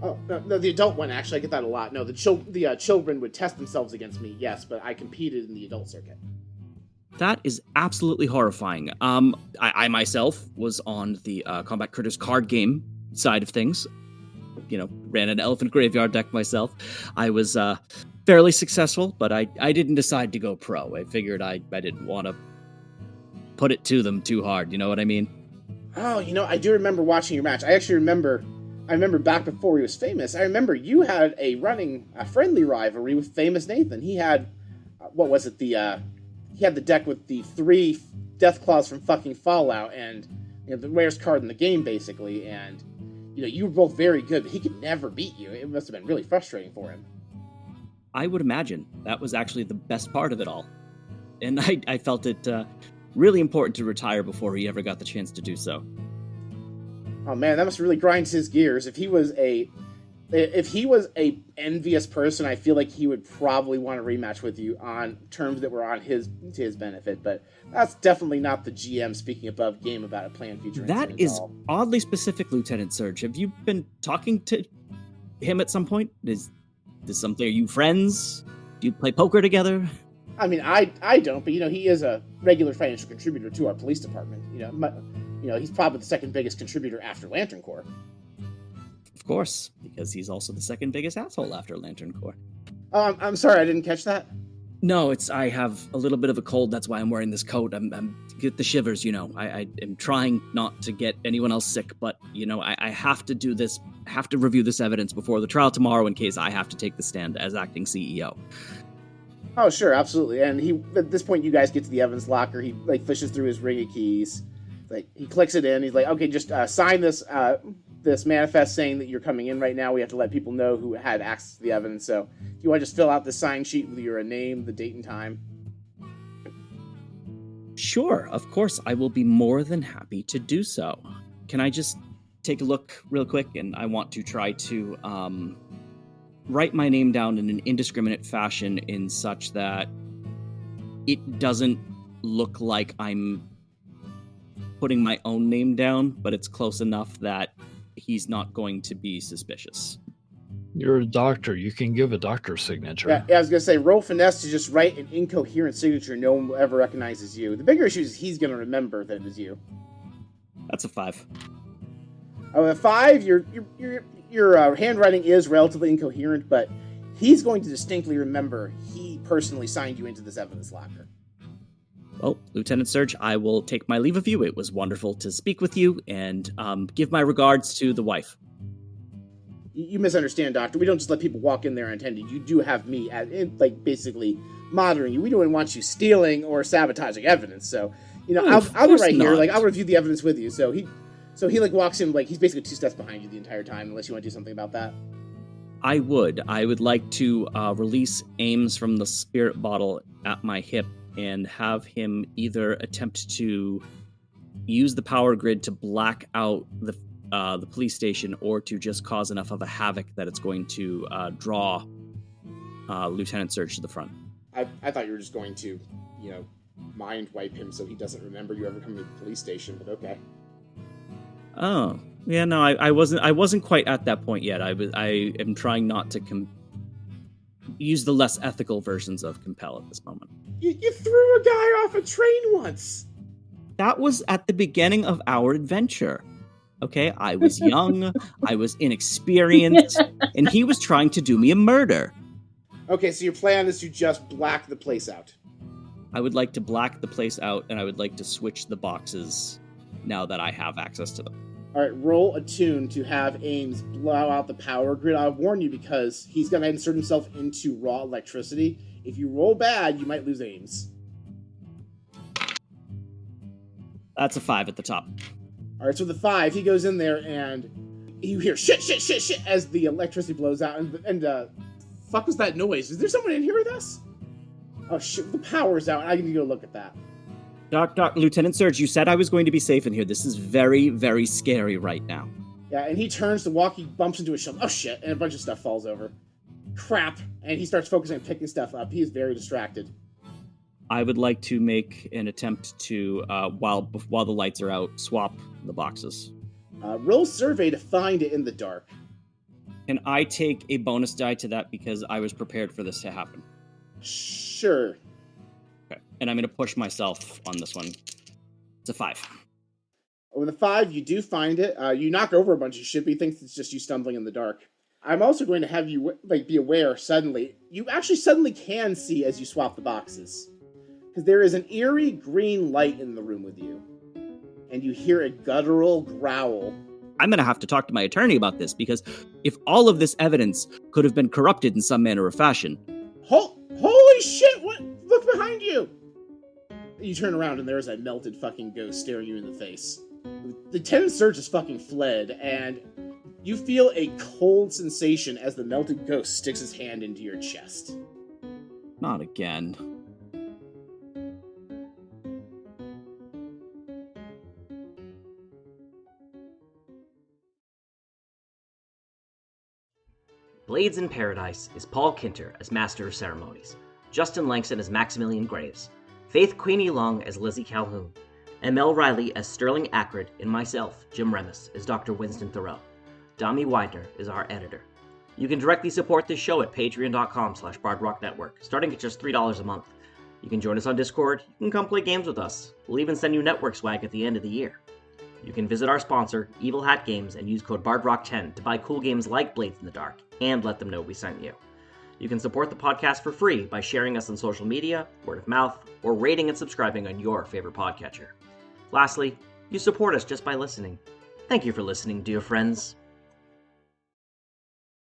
Oh, no, the adult one, actually, I get that a lot. No, the children would test themselves against me, yes, but I competed in the adult circuit.
That is absolutely horrifying. I myself was on the Combat Critters card game side of things. You know, ran an elephant graveyard deck myself. I was fairly successful, but I didn't decide to go pro. I figured I didn't want to put it to them too hard, you know what I mean?
Oh, you know, I do remember watching your match. I remember back before he was famous. I remember you had a friendly rivalry with Famous Nathan. He had, what was it, he had the deck with the 3 Death Claws from fucking Fallout, and you know, the rarest card in the game, basically, and you know, you were both very good, but he could never beat you. It must have been really frustrating for him.
I would imagine. That was actually the best part of it all. And I felt it really important to retire before he ever got the chance to do so.
Oh man, that must really grind his gears. If he was a envious person, I feel like he would probably want a rematch with you on terms that were on his benefit. But that's definitely not the GM speaking above game about a planned future.
That is oddly specific, Lieutenant Surge. Have you been talking to him at some point? Is this something? Are you friends? Do you play poker together?
I mean, I don't, but you know, he is a regular financial contributor to our police department. You know, he's probably the second biggest contributor after Lantern Corps.
Of course, because he's also the second biggest asshole after Lantern Corps.
I'm sorry, I didn't catch that.
No, I have a little bit of a cold. That's why I'm wearing this coat. I'm get the shivers. You know, I am trying not to get anyone else sick, but you know, I have to do this. Have to review this evidence before the trial tomorrow in case I have to take the stand as acting CEO.
Oh, sure, absolutely. And at this point, you guys get to the evidence locker. He like fishes through his ring of keys. Like he clicks it in. He's like, okay, just sign this manifest saying that you're coming in right now. We have to let people know who had access to the evidence. So, do you want to just fill out the sign sheet with your name, the date, and time?
Sure, of course. I will be more than happy to do so. Can I just take a look real quick? And I want to try to write my name down in an indiscriminate fashion in such that it doesn't look like I'm putting my own name down, but it's close enough that he's not going to be suspicious.
You're a doctor. You can give a doctor's signature.
Yeah, I was going to say, roll finesse to just write an incoherent signature no one will ever recognize as you. The bigger issue is he's going to remember that it was you.
That's a 5.
Oh, a 5, your handwriting is relatively incoherent, but he's going to distinctly remember he personally signed you into this evidence locker.
Well, Lieutenant Surge, I will take my leave of you. It was wonderful to speak with you, and give my regards to the wife.
You misunderstand, Doctor. We don't just let people walk in there unattended. You do have me, basically monitoring you. We don't want you stealing or sabotaging evidence. So, you know, I'll be right here. Like, I'll review the evidence with you. So he walks in, like, he's basically 2 steps behind you the entire time, unless you want to do something about that.
I would like to release Ames from the spirit bottle at my hip and have him either attempt to use the power grid to black out the police station, or to just cause enough of a havoc that it's going to draw Lieutenant Surge to the front.
I thought you were just going to, you know, mind wipe him so he doesn't remember you ever coming to the police station, but okay.
Oh, yeah, no, I wasn't quite at that point yet. I am trying not to use the less ethical versions of compel at this moment.
You threw a guy off a train once!
That was at the beginning of our adventure. Okay, I was young, I was inexperienced, and he was trying to do me a murder.
Okay, so your plan is to just black the place out.
I would like to black the place out, and I would like to switch the boxes now that I have access to them.
Alright, roll a tune to have Ames blow out the power grid. I'll warn you, because he's going to insert himself into raw electricity. If you roll bad, you might lose Ames.
That's a 5 at the top.
All right, so the 5, he goes in there and you hear shit as the electricity blows out. And fuck was that noise? Is there someone in here with us? Oh shit, the power's out. I need to go look at that.
Lieutenant Surge, you said I was going to be safe in here. This is very, very scary right now.
Yeah, and he turns to walk, he bumps into a shelf. Oh shit, and a bunch of stuff falls over. Crap, and he starts focusing on picking stuff up. He is very distracted.
I would like to make an attempt to, while the lights are out, swap the boxes.
Roll survey to find it in the dark.
Can I take a bonus die to that because I was prepared for this to happen?
Sure.
Okay, and I'm going to push myself on this one. It's a 5.
With a 5, you do find it. You knock over a bunch of shit, but he thinks it's just you stumbling in the dark. I'm also going to have you be aware suddenly. You actually suddenly can see as you swap the boxes. Because there is an eerie green light in the room with you. And you hear a guttural growl.
I'm going to have to talk to my attorney about this, because if all of this evidence could have been corrupted in some manner or fashion...
Holy shit! What? Look behind you! You turn around and there's a melted fucking ghost staring you in the face. Lieutenant Surge has fucking fled, and you feel a cold sensation as the melted ghost sticks his hand into your chest.
Not again.
Blades in Paradise is Paul Kinter as Master of Ceremonies, Justin Langston as Maximilian Graves, Faith Queenie Long as Lizzie Calhoun, and Mel Riley as Sterling Ackred, and myself, Jim Remus, as Dr. Winston Thoreau. Dami Widener is our editor. You can directly support this show at patreon.com/bardrocknetwork, starting at just $3 a month. You can join us on Discord, you can come play games with us. We'll even send you network swag at the end of the year. You can visit our sponsor, Evil Hat Games, and use code BARDROCK10 to buy cool games like Blades in the Dark, and let them know we sent you. You can support the podcast for free by sharing us on social media, word of mouth, or rating and subscribing on your favorite podcatcher. Lastly, you support us just by listening. Thank you for listening, dear friends.